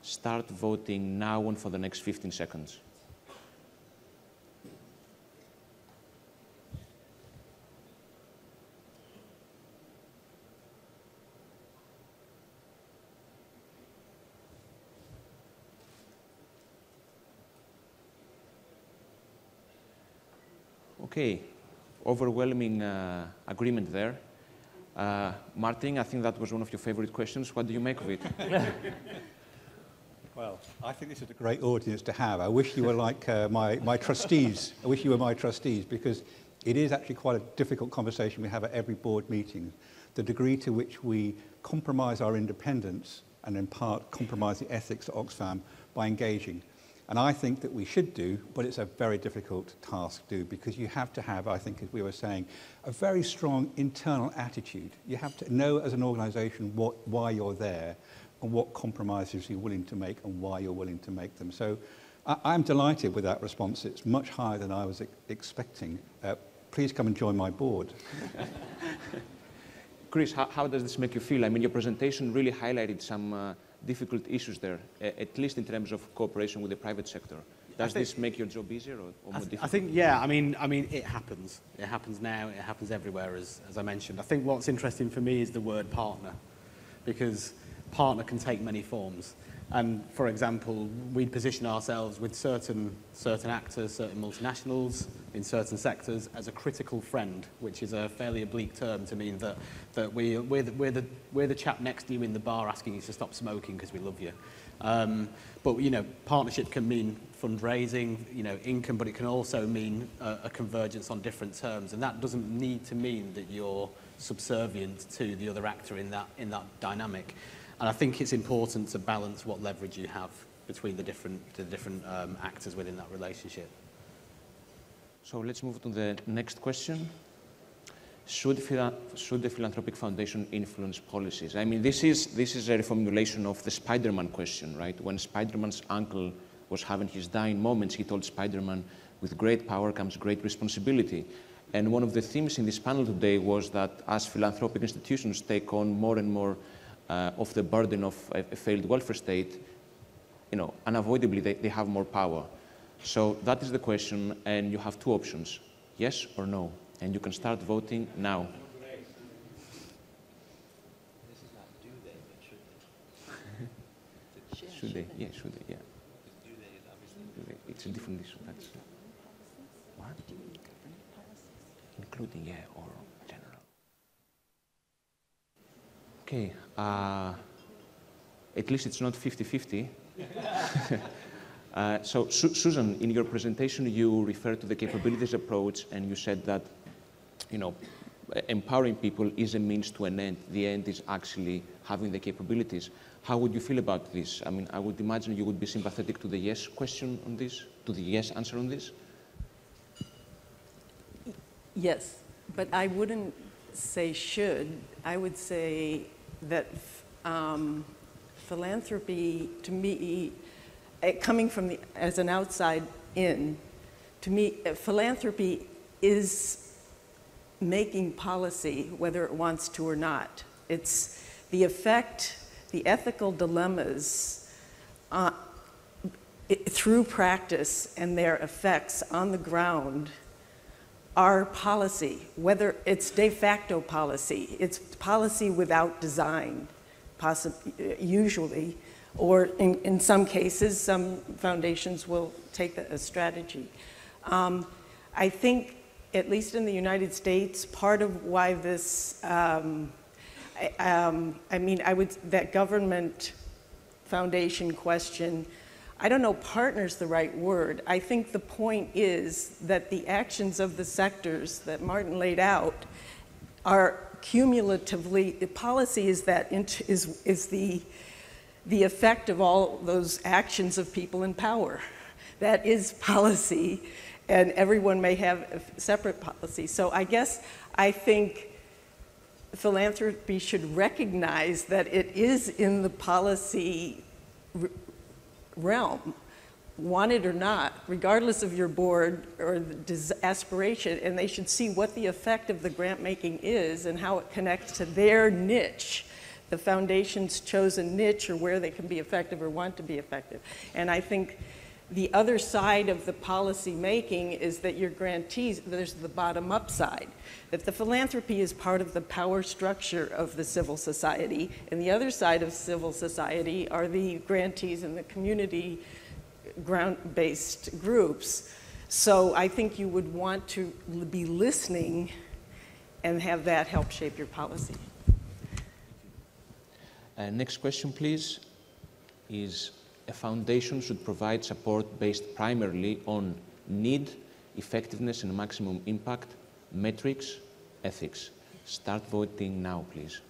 Start voting now and for the next 15 seconds. Okay, overwhelming agreement there. Martin, I think that was one of your favorite questions. What do you make of it? Well, I think this is a great audience to have. I wish you were like my trustees. I wish you were my trustees, because it is actually quite a difficult conversation we have at every board meeting. The degree to which we compromise our independence and in part compromise the ethics at Oxfam by engaging. And I think that we should do, but it's a very difficult task to do, because you have to have, I think, as we were saying, a very strong internal attitude. You have to know as an organisation why you're there and what compromises you're willing to make and why you're willing to make them. So I'm delighted with that response. It's much higher than I was expecting. Please come and join my board. Chris, how does this make you feel? I mean, your presentation really highlighted some difficult issues there, at least in terms of cooperation with the private sector. Does this make your job easier or more difficult? I think, yeah, I mean, it happens. It happens now, it happens everywhere, as I mentioned. I think what's interesting for me is the word partner, because partner can take many forms. And for example, we position ourselves with certain actors, certain multinationals in certain sectors as a critical friend, which is a fairly oblique term to mean that we're the chap next to you in the bar asking you to stop smoking because we love you. But you know, partnership can mean fundraising, you know, income, but it can also mean a convergence on different terms, and that doesn't need to mean that you're subservient to the other actor in that dynamic. And I think it's important to balance what leverage you have between the different actors within that relationship. So let's move to the next question. Should the philanthropic foundation influence policies? I mean, this is a reformulation of the Spider-Man question, right? When Spider-Man's uncle was having his dying moments, he told Spider-Man, with great power comes great responsibility. And one of the themes in this panel today was that as philanthropic institutions take on more and more of the burden of a failed welfare state, you know, unavoidably they have more power. So that is the question, and you have two options, yes or no, and you can start voting now. Should they? Yeah, should they? Yeah. It's a different issue. That's what? Including, yeah, or general. Okay. At least it's not 50-50. So, Susan, in your presentation, you referred to the capabilities approach, and you said that, you know, empowering people is a means to an end. The end is actually having the capabilities. How would you feel about this? I mean, I would imagine you would be sympathetic to the yes question on this, to the yes answer on this? Yes, but I wouldn't say should. I would say that philanthropy, to me, coming from as an outside in, to me, philanthropy is making policy, whether it wants to or not. It's the effect, the ethical dilemmas through practice and their effects on the ground are policy, whether it's de facto policy, it's policy without design, usually, or in some cases, some foundations will take a strategy. I think, at least in the United States, part of why this, I mean, that government foundation question, I don't know partner's the right word. I think the point is that the actions of the sectors that Martin laid out are cumulatively, the policy is the effect of all those actions of people in power. That is policy, and everyone may have a separate policy. So I guess I think philanthropy should recognize that it is in the policy realm, want it or not, regardless of your board or the aspiration, and they should see what the effect of the grant making is and how it connects to their niche, the foundation's chosen niche, or where they can be effective or want to be effective. And I think the other side of the policy making is that your grantees, there's the bottom up side, that the philanthropy is part of the power structure of the civil society, and the other side of civil society are the grantees and the community ground-based groups. So I think you would want to be listening and have that help shape your policy. Next question, please, is a foundation should provide support based primarily on need, effectiveness, and maximum impact, metrics, ethics. Start voting now, please.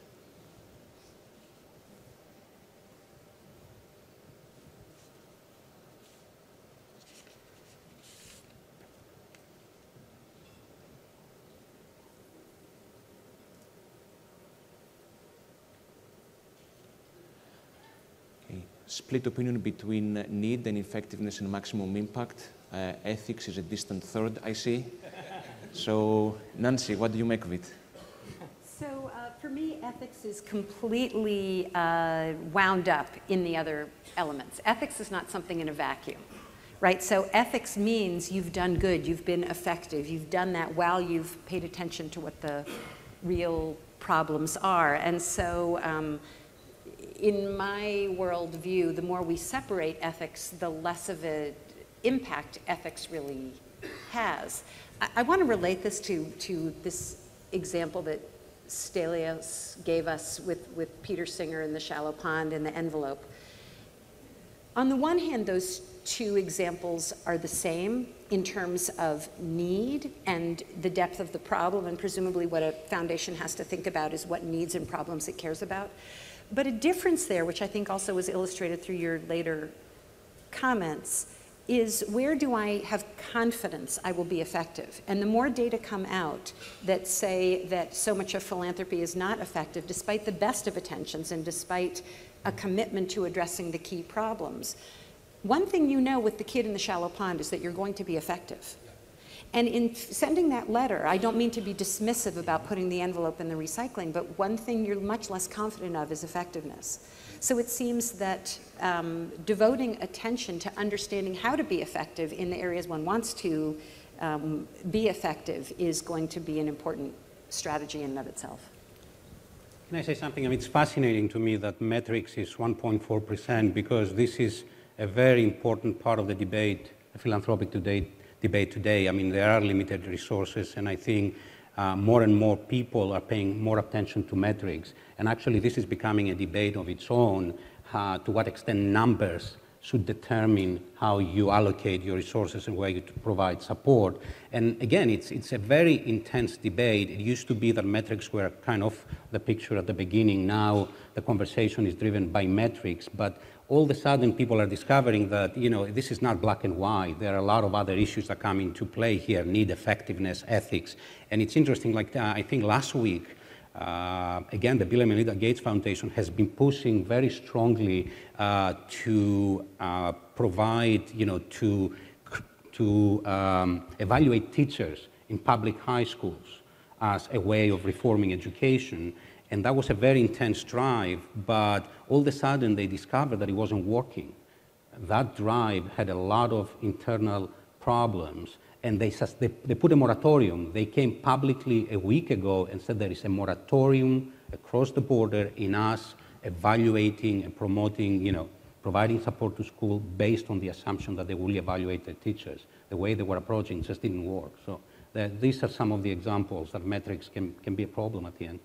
split opinion between need and effectiveness and maximum impact. Ethics is a distant third, I see. So, Nancy, what do you make of it? So for me, ethics is completely wound up in the other elements. Ethics is not something in a vacuum, right? So ethics means you've done good, you've been effective, you've done that while you've paid attention to what the real problems are. And so in my worldview, the more we separate ethics, the less of an impact ethics really has. I want to relate this to this example that Stelios gave us with Peter Singer and the shallow pond and the envelope. On the one hand, those two examples are the same in terms of need and the depth of the problem, and presumably what a foundation has to think about is what needs and problems it cares about. But a difference there, which I think also was illustrated through your later comments, is where do I have confidence I will be effective? And the more data come out that say that so much of philanthropy is not effective, despite the best of intentions and despite a commitment to addressing the key problems, one thing you know with the kid in the shallow pond is that you're going to be effective. And in sending that letter, I don't mean to be dismissive about putting the envelope in the recycling, but one thing you're much less confident of is effectiveness. So it seems that devoting attention to understanding how to be effective in the areas one wants to be effective is going to be an important strategy in and of itself. Can I say something? I mean, it's fascinating to me that metrics is 1.4% because this is a very important part of the debate, the philanthropic debate today. I mean, there are limited resources, and I think more and more people are paying more attention to metrics. And actually, this is becoming a debate of its own, to what extent numbers should determine how you allocate your resources and where you provide support. And again, it's a very intense debate. It used to be that metrics were kind of the picture at the beginning. Now the conversation is driven by metrics, but all of a sudden people are discovering that, you know, this is not black and white. There are a lot of other issues that come into play here, need, effectiveness, ethics. And it's interesting, like I think last week, again, the Bill and Melinda Gates Foundation has been pushing very strongly to provide, you know, to evaluate teachers in public high schools as a way of reforming education. And that was a very intense drive, but all of a sudden they discovered that it wasn't working. That drive had a lot of internal problems, and they put a moratorium. They came publicly a week ago and said there is a moratorium across the border in us evaluating and promoting, you know, providing support to school based on the assumption that they will evaluate their teachers. The way they were approaching just didn't work. So these are some of the examples that metrics can be a problem at the end.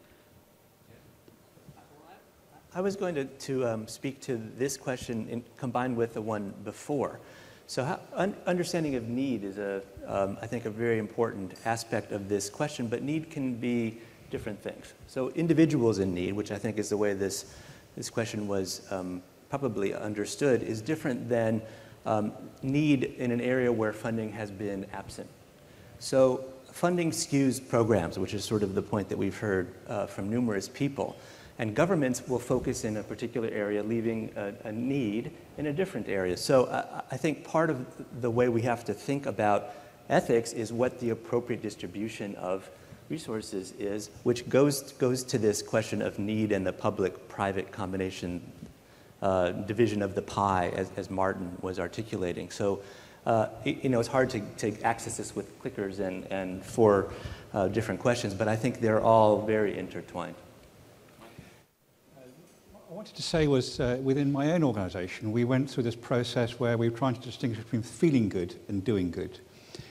I was going to speak to this question combined with the one before. So understanding of need is, I think, a very important aspect of this question, but need can be different things. So individuals in need, which I think is the way this question was probably understood, is different than need in an area where funding has been absent. So funding skews programs, which is sort of the point that we've heard from numerous people. And governments will focus in a particular area, leaving a need in a different area. So I think part of the way we have to think about ethics is what the appropriate distribution of resources is, which goes to this question of need and the public-private combination division of the pie, as Martin was articulating. So you know, it's hard to access this with clickers and for different questions, but I think they're all very intertwined. I wanted to say was within my own organisation, we went through this process where we were trying to distinguish between feeling good and doing good.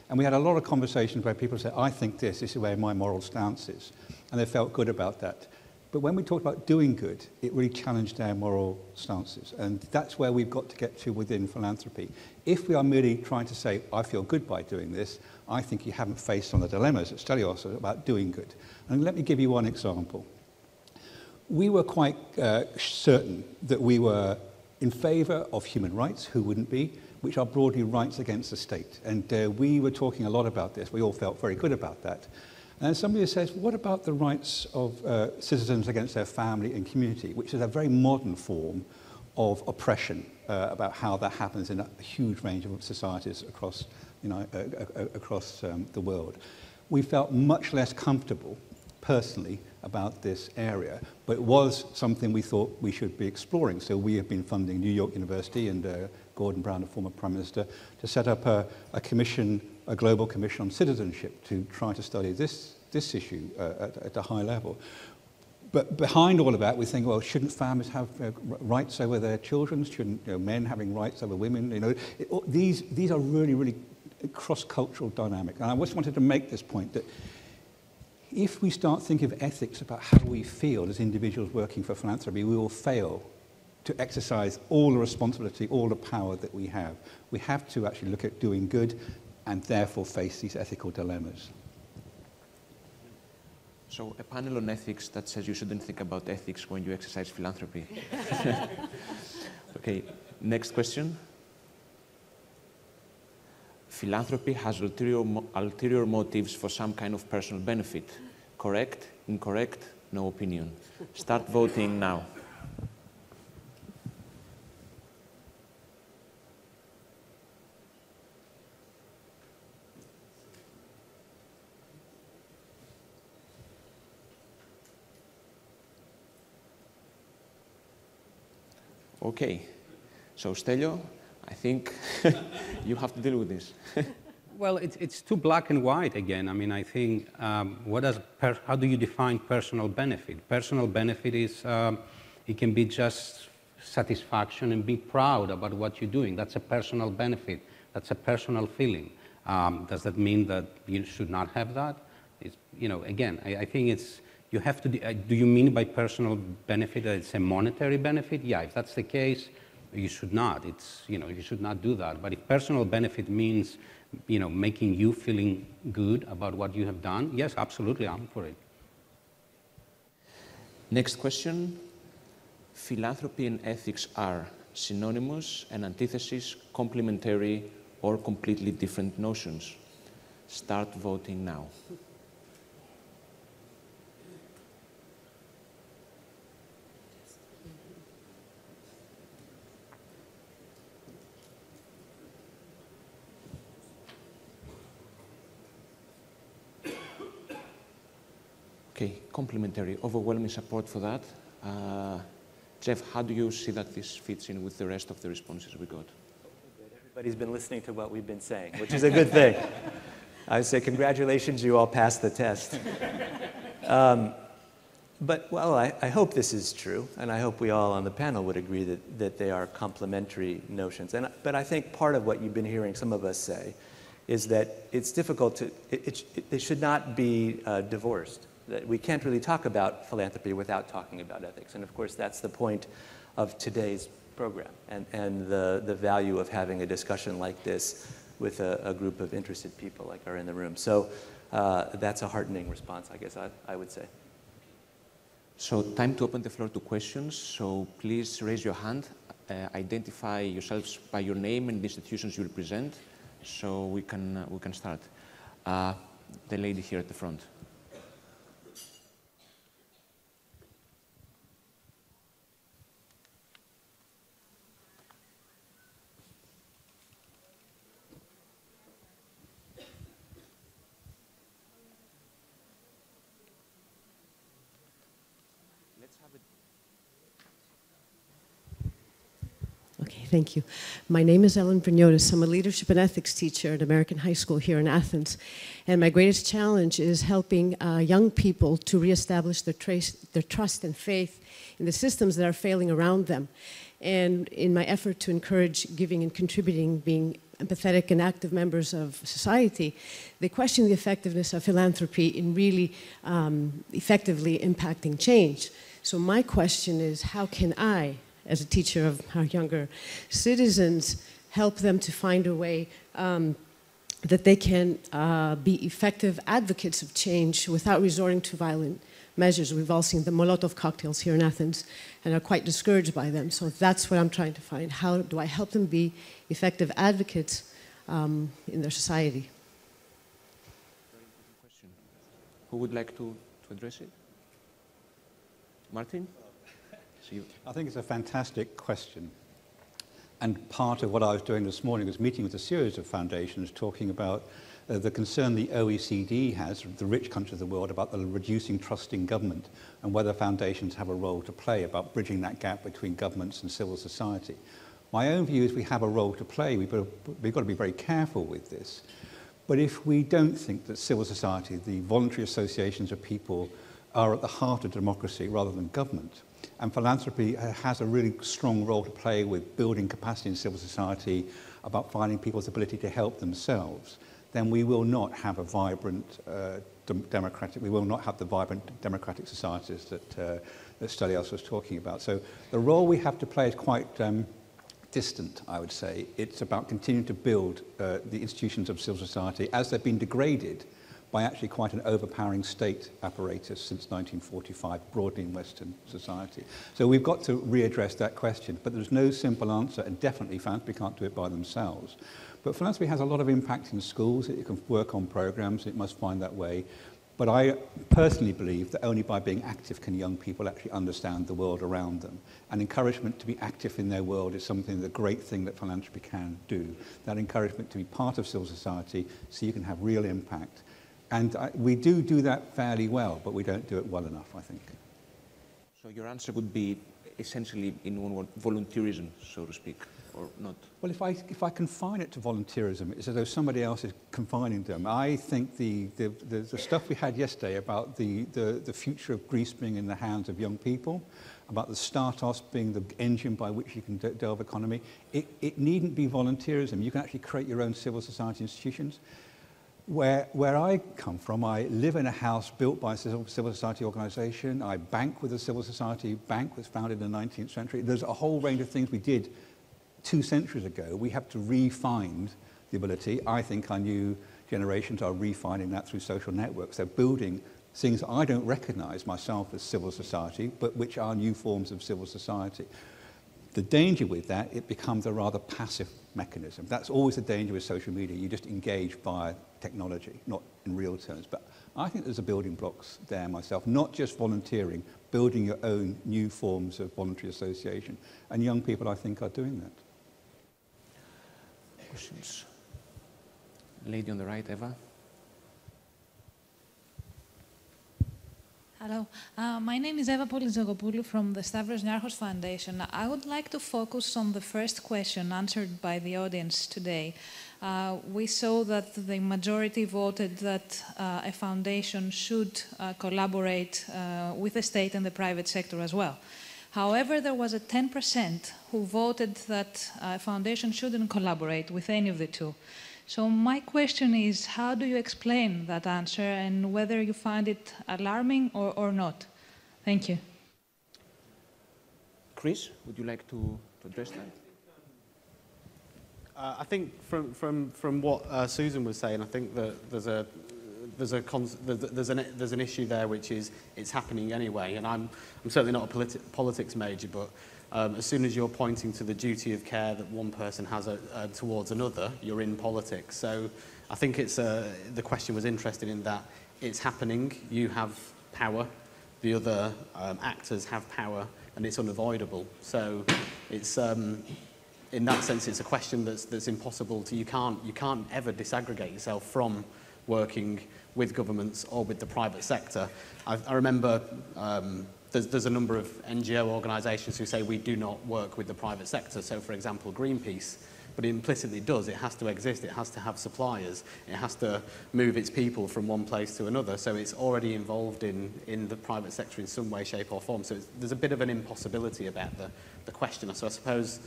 And we had a lot of conversations where people said, I think this is where my moral stance is. And they felt good about that. But when we talked about doing good, it really challenged our moral stances. And that's where we've got to get to within philanthropy. If we are merely trying to say, I feel good by doing this, I think you haven't faced on the dilemmas that Stelios about doing good. And let me give you one example. We were quite certain that we were in favour of human rights, who wouldn't be, which are broadly rights against the state. And we were talking a lot about this. We all felt very good about that. And then somebody says, what about the rights of citizens against their family and community, which is a very modern form of oppression, about how that happens in a huge range of societies across, across the world. We felt much less comfortable, personally, about this area, but it was something we thought we should be exploring. So we have been funding New York University and Gordon Brown, the former Prime Minister, to set up a commission, a global commission on citizenship to try to study this issue at a high level. But behind all of that, we think, well, shouldn't families have rights over their children? Shouldn't men having rights over women? These are really, really cross-cultural dynamic. And I just wanted to make this point that if we start thinking of ethics about how we feel as individuals working for philanthropy, we will fail to exercise all the responsibility, all the power that we have. We have to actually look at doing good and therefore face these ethical dilemmas. So a panel on ethics that says you shouldn't think about ethics when you exercise philanthropy. Okay, next question. Philanthropy has ulterior motives for some kind of personal benefit. Correct? Incorrect? No opinion. Start voting now. Okay, so Stelio, I think you have to deal with this. Well, it's too black and white again. I mean, I think, how do you define personal benefit? Personal benefit is, it can be just satisfaction and be proud about what you're doing. That's a personal benefit. That's a personal feeling. Does that mean that you should not have that? It's, again, I think it's, you have to, do you mean by personal benefit that it's a monetary benefit? Yeah, if that's the case, you should not. It's, you should not do that. But if personal benefit means, making you feeling good about what you have done, yes, absolutely, I'm for it. Next question. Philanthropy and ethics are synonymous and antithesis, complementary, or completely different notions. Start voting now. Okay, complementary, overwhelming support for that. Jeff, how do you see that this fits in with the rest of the responses we got? Everybody's been listening to what we've been saying, which is a good thing. I say congratulations, you all passed the test. But, well, I hope this is true, and I hope we all on the panel would agree that they are complementary notions. But I think part of what you've been hearing some of us say is that it's difficult to, they should not be divorced. That we can't really talk about philanthropy without talking about ethics. And of course, that's the point of today's program and the value of having a discussion like this with a group of interested people like are in the room. So that's a heartening response, I guess I would say. So time to open the floor to questions. So please raise your hand, identify yourselves by your name and the institutions you represent, so we can start. The lady here at the front. Okay, thank you. My name is Ellen Brignotis. I'm a leadership and ethics teacher at American High School here in Athens. And my greatest challenge is helping young people to reestablish their trust and faith in the systems that are failing around them. And in my effort to encourage giving and contributing, being empathetic and active members of society, they question the effectiveness of philanthropy in really effectively impacting change. So my question is, how can I, as a teacher of our younger citizens, help them to find a way that they can be effective advocates of change without resorting to violent measures? We've all seen the Molotov cocktails here in Athens and are quite discouraged by them. So that's what I'm trying to find. How do I help them be effective advocates in their society? Very important question. Who would like to address it? Martin? I think it's a fantastic question. And part of what I was doing this morning was meeting with a series of foundations talking about the concern the OECD has, the rich countries of the world, about the reducing trust in government and whether foundations have a role to play about bridging that gap between governments and civil society. My own view is we have a role to play. We've got to be very careful with this. But if we don't think that civil society, the voluntary associations of people, are at the heart of democracy rather than government, and philanthropy has a really strong role to play with building capacity in civil society about finding people's ability to help themselves, then we will not have a vibrant democratic, we will not have the vibrant democratic societies that Stelios was talking about. So the role we have to play is quite distant, I would say. It's about continuing to build the institutions of civil society as they've been degraded by actually quite an overpowering state apparatus since 1945, broadly in Western society. So we've got to readdress that question, but there's no simple answer, and definitely philanthropy can't do it by themselves. But philanthropy has a lot of impact in schools. It can work on programs. It must find that way. But I personally believe that only by being active can young people actually understand the world around them. And encouragement to be active in their world is something, the great thing that philanthropy can do. That encouragement to be part of civil society so you can have real impact. And we do that fairly well, but we don't do it well enough, I think. So your answer would be essentially, in one word, volunteerism, so to speak, or not? Well, if I confine it to volunteerism, it's as though somebody else is confining them. I think the stuff we had yesterday about the future of Greece being in the hands of young people, about the start-offs being the engine by which you can delve economy, it needn't be volunteerism. You can actually create your own civil society institutions. Where I come from, I live in a house built by a civil society organisation. I bank with a civil society bank was founded in the 19th century. There's a whole range of things we did 2 centuries ago. We have to refine the ability. I think our new generations are refining that through social networks. They're building things I don't recognise myself as civil society, but which are new forms of civil society. The danger with that, it becomes a rather passive mechanism. That's always the danger with social media. You just engage via technology, not in real terms. But I think there's a building blocks there myself, not just volunteering, building your own new forms of voluntary association. And young people, I think, are doing that. Questions? Lady on the right, Eva. Hello, my name is Eva Polizogopoulou from the Stavros Niarchos Foundation. I would like to focus on the first question answered by the audience today. We saw that the majority voted that a foundation should collaborate with the state and the private sector as well. However, there was a 10% who voted that a foundation shouldn't collaborate with any of the two. So my question is, how do you explain that answer and whether you find it alarming or not? Thank you. Chris, would you like to address that? I think from what Susan was saying, I think that there's an issue there which is it's happening anyway, and I'm certainly not a politics major, but as soon as you're pointing to the duty of care that one person has towards another, you're in politics. So I think it's the question was interested in that it's happening, you have power, the other actors have power, and it's unavoidable. So it's in that sense, it's a question that's impossible to, you can't ever disaggregate yourself from working with governments or with the private sector. I remember there's a number of NGO organisations who say we do not work with the private sector. So, for example, Greenpeace, but it implicitly does. It has to exist. It has to have suppliers. It has to move its people from one place to another. So it's already involved in the private sector in some way, shape or form. So there's a bit of an impossibility about the question. So I suppose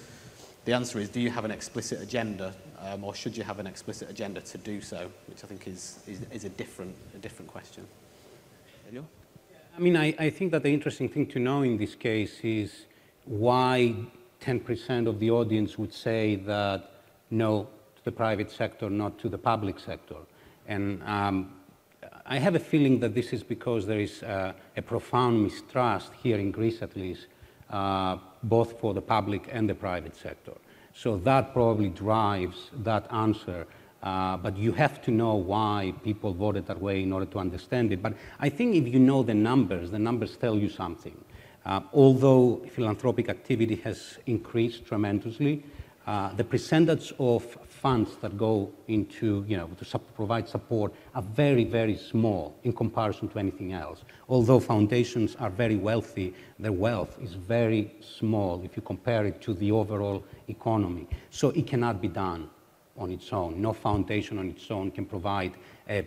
the answer is, do you have an explicit agenda, or should you have an explicit agenda to do so, which I think is a different question. Elio? I mean, I think that the interesting thing to know in this case is why 10% of the audience would say that no to the private sector, not to the public sector. And I have a feeling that this is because there is a profound mistrust here in Greece, at least, both for the public and the private sector. So that probably drives that answer. But you have to know why people voted that way in order to understand it. But I think if you know the numbers tell you something. Although philanthropic activity has increased tremendously, the percentage of funds that go into, to provide support are very, very small in comparison to anything else. Although foundations are very wealthy, their wealth is very small if you compare it to the overall economy. So it cannot be done on its own. No foundation on its own can provide an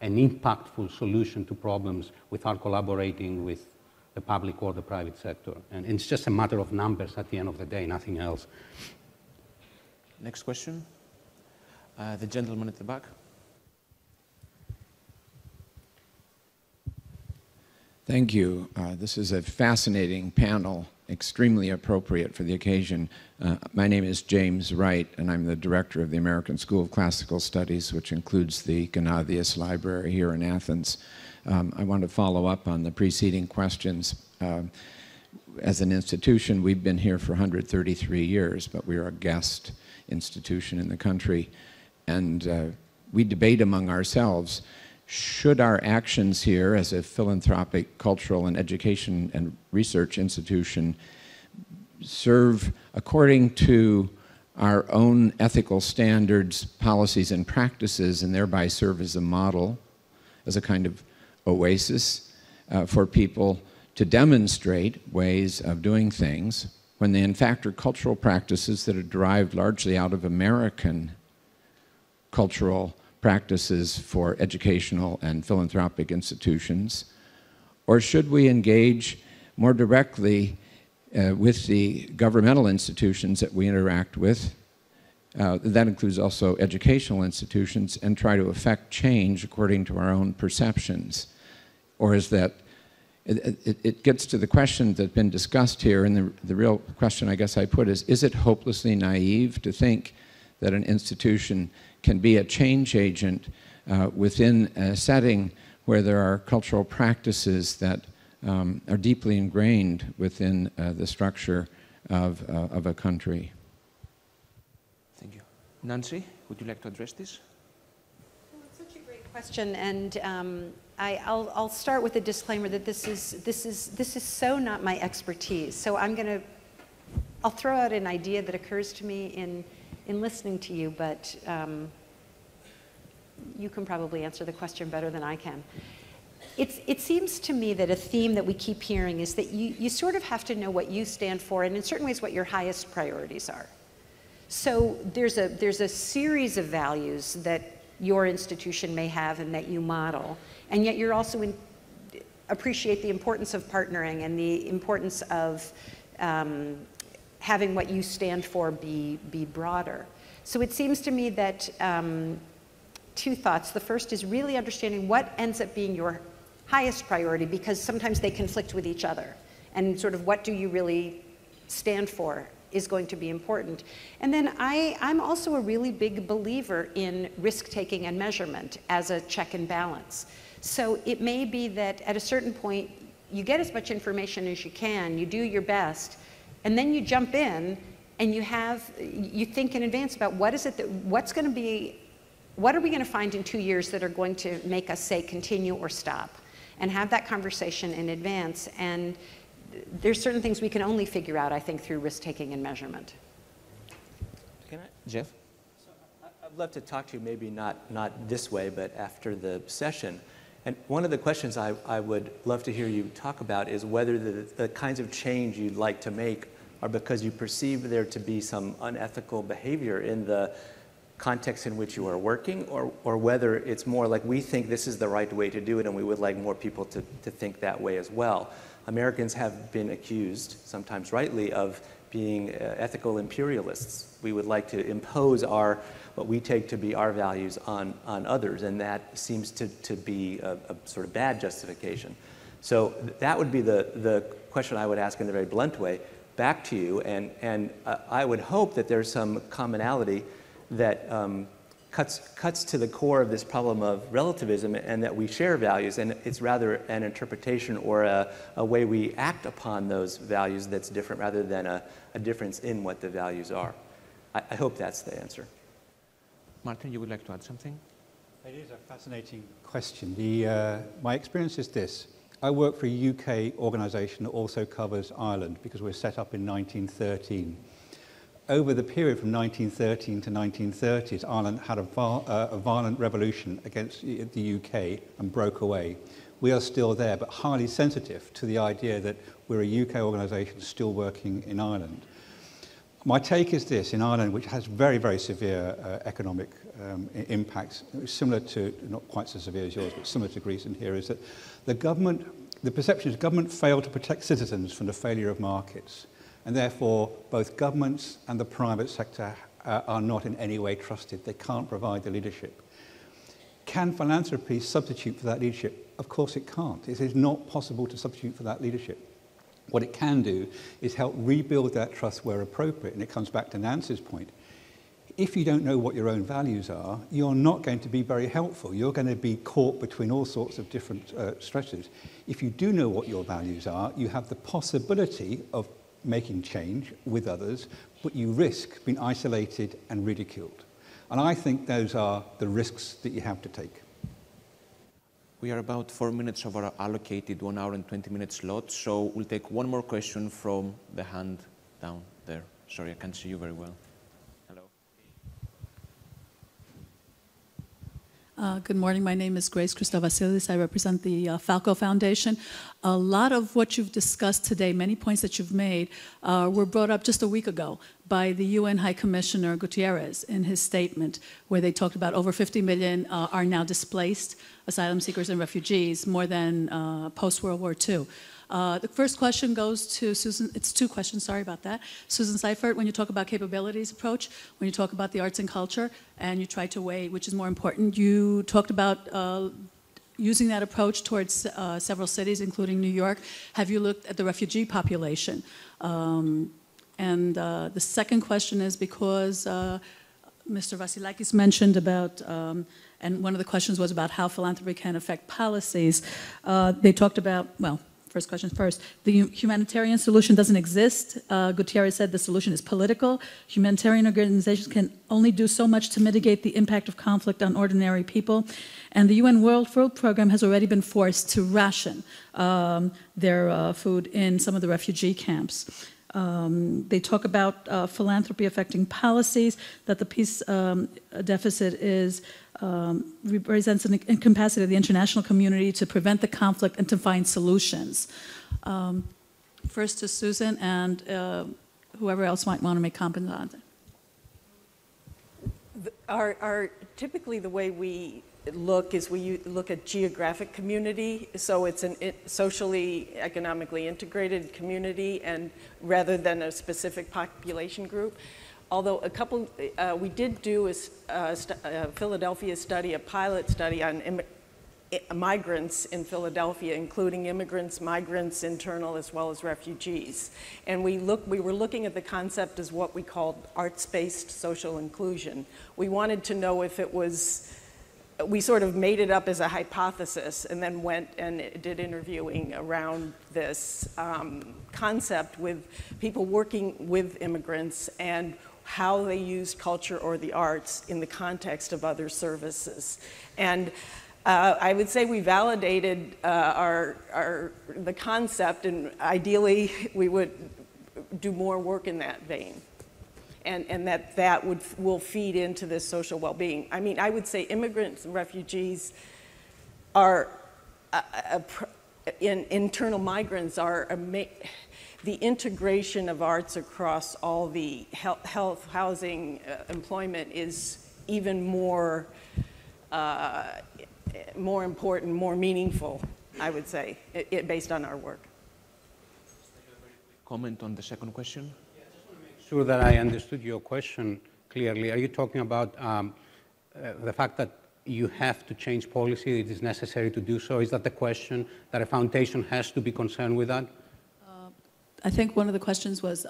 impactful solution to problems without collaborating with the public or the private sector. And it's just a matter of numbers at the end of the day, nothing else. Next question. The gentleman at the back. Thank you. This is a fascinating panel, extremely appropriate for the occasion. My name is James Wright, and I'm the director of the American School of Classical Studies, which includes the Gennadius Library here in Athens. I want to follow up on the preceding questions. As an institution, we've been here for 133 years, but we are a guest institution in the country. And we debate among ourselves, should our actions here as a philanthropic, cultural, and education and research institution serve according to our own ethical standards, policies, and practices, and thereby serve as a model, as a kind of oasis for people to demonstrate ways of doing things, when they in fact are cultural practices that are derived largely out of American cultural practices for educational and philanthropic institutions? Or should we engage more directly with the governmental institutions that we interact with? That includes also educational institutions, and try to affect change according to our own perceptions? Or is that, it gets to the question that's been discussed here, and the real question I guess I put is it hopelessly naive to think that an institution can be a change agent within a setting where there are cultural practices that are deeply ingrained within the structure of a country? Thank you. Nancy, would you like to address this? Well, it's such a great question, and I'll start with a disclaimer that this is so not my expertise. So I'll throw out an idea that occurs to me in listening to you, but you can probably answer the question better than I can. It seems to me that a theme that we keep hearing is that you sort of have to know what you stand for, and in certain ways what your highest priorities are. So there's a series of values that your institution may have and that you model, and yet you're also appreciate the importance of partnering and the importance of having what you stand for be broader. So it seems to me that two thoughts. The first is really understanding what ends up being your highest priority, because sometimes they conflict with each other. And sort of what do you really stand for is going to be important. And then I'm also a really big believer in risk-taking and measurement as a check and balance. So it may be that at a certain point, you get as much information as you can, you do your best, and then you jump in and you think in advance about what are we going to find in 2 years that are going to make us say continue or stop, and have that conversation in advance. And there's certain things we can only figure out, I think, through risk-taking and measurement. Can I, Jeff? So I'd love to talk to you, maybe not this way, but after the session. And one of the questions I would love to hear you talk about is whether the kinds of change you'd like to make are because you perceive there to be some unethical behavior in the context in which you are working, or whether it's more like we think this is the right way to do it and we would like more people to think that way as well. Americans have been accused, sometimes rightly, of being ethical imperialists. We would like to impose what we take to be our values on others, and that seems to be a sort of bad justification. So that would be the question I would ask in a very blunt way back to you, and I would hope that there's some commonality that cuts to the core of this problem of relativism, and that we share values, and it's rather an interpretation or a way we act upon those values that's different, rather than a difference in what the values are. I hope that's the answer. Martin, you would like to add something? It is a fascinating question. My experience is this. I work for a UK organisation that also covers Ireland because we're set up in 1913. Over the period from 1913 to 1930s, Ireland had a violent revolution against the UK and broke away. We are still there, but highly sensitive to the idea that we're a UK organisation still working in Ireland. My take is this: in Ireland, which has very, very severe economic impacts, similar to, not quite so severe as yours, but similar to Greece and here, is that the perception is government failed to protect citizens from the failure of markets. And therefore, both governments and the private sector are not in any way trusted. They can't provide the leadership. Can philanthropy substitute for that leadership? Of course it can't. It is not possible to substitute for that leadership. What it can do is help rebuild that trust where appropriate. And it comes back to Nancy's point. If you don't know what your own values are, you're not going to be very helpful. You're going to be caught between all sorts of different stresses. If you do know what your values are, you have the possibility of making change with others, but you risk being isolated and ridiculed. And I think those are the risks that you have to take. We are about 4 minutes over our allocated 1 hour and 20 minute slot, so we'll take one more question from the hand down there. Sorry, I can't see you very well. Good morning. My name is Grace Christovasilis. I represent the Falco Foundation. A lot of what you've discussed today, many points that you've made, were brought up just a week ago by the UN High Commissioner Gutierrez in his statement, where they talked about over 50 million are now displaced asylum seekers and refugees, more than post-World War II. The first question goes to Susan. It's two questions, sorry about that. Susan Seifert, when you talk about capabilities approach, when you talk about the arts and culture, and you try to weigh which is more important, you talked about using that approach towards several cities, including New York. Have you looked at the refugee population? The second question is because Mr. Vasilakis mentioned about, and one of the questions was about how philanthropy can affect policies. They talked about, well, first question first. The humanitarian solution doesn't exist. Gutierrez said the solution is political. Humanitarian organizations can only do so much to mitigate the impact of conflict on ordinary people. And the UN World Food Program has already been forced to ration their food in some of the refugee camps. They talk about philanthropy affecting policies, that the peace deficit is represents an incapacity of the international community to prevent the conflict and to find solutions. First to Susan and whoever else might want to make comments on it. Typically the way we look is we look at geographic community, so it's a socially, economically integrated community, and rather than a specific population group. Although we did do a Philadelphia study, a pilot study on migrants in Philadelphia, including immigrants, migrants, internal, as well as refugees. And we were looking at the concept as what we called arts-based social inclusion. We wanted to know if it was, we sort of made it up as a hypothesis and then went and did interviewing around this concept with people working with immigrants and how they used culture or the arts in the context of other services. And I would say we validated the concept, and ideally we would do more work in that vein. And that will feed into this social well-being. I mean, I would say immigrants and refugees are, internal migrants are, the integration of arts across all the health, housing, employment is even more important, more meaningful, I would say, based on our work. Comment on the second question? Sure that I understood your question clearly. Are you talking about the fact that you have to change policy, it is necessary to do so? Is that the question, that a foundation has to be concerned with that? I think one of the questions was,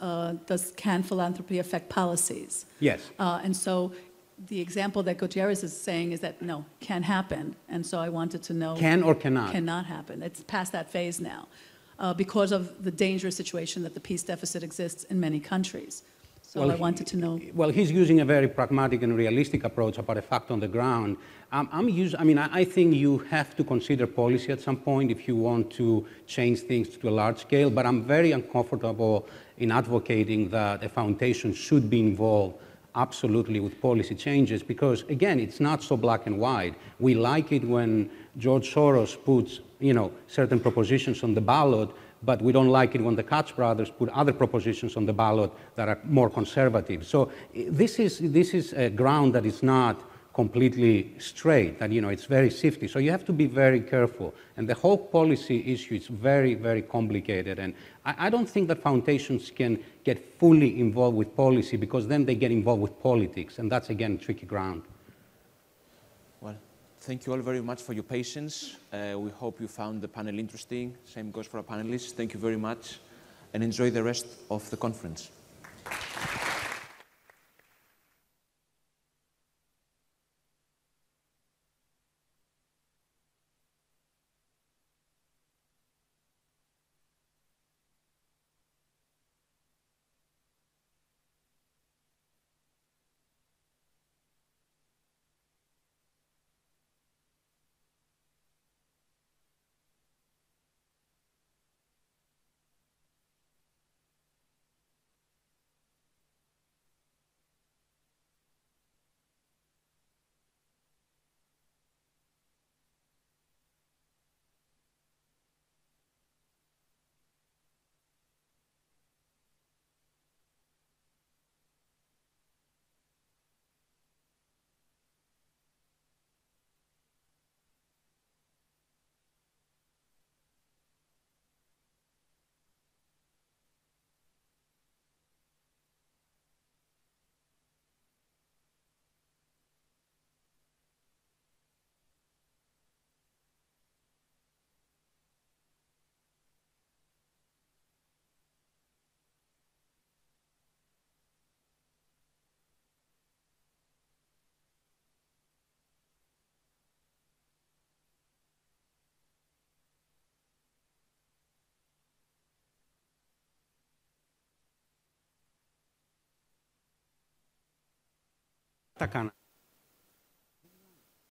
can philanthropy affect policies? Yes. And so the example that Gutierrez is saying is that, no, can happen. And so I wanted to know. Can or cannot? Cannot happen. It's past that phase now because of the dangerous situation that the peace deficit exists in many countries. So I wanted to know. Well, he's using a very pragmatic and realistic approach about a fact on the ground. I think you have to consider policy at some point if you want to change things to a large scale, but I'm very uncomfortable in advocating that a foundation should be involved absolutely with policy changes because, again, it's not so black and white. We like it when George Soros puts, certain propositions on the ballot, but we don't like it when the Koch brothers put other propositions on the ballot that are more conservative. So this is a ground that is not completely straight, that it's very shifty. So you have to be very careful. And the whole policy issue is very, very complicated. And I don't think that foundations can get fully involved with policy because then they get involved with politics. And that's, again, tricky ground. Well, thank you all very much for your patience. We hope you found the panel interesting. Same goes for our panelists. Thank you very much. And enjoy the rest of the conference. Τα κάνα.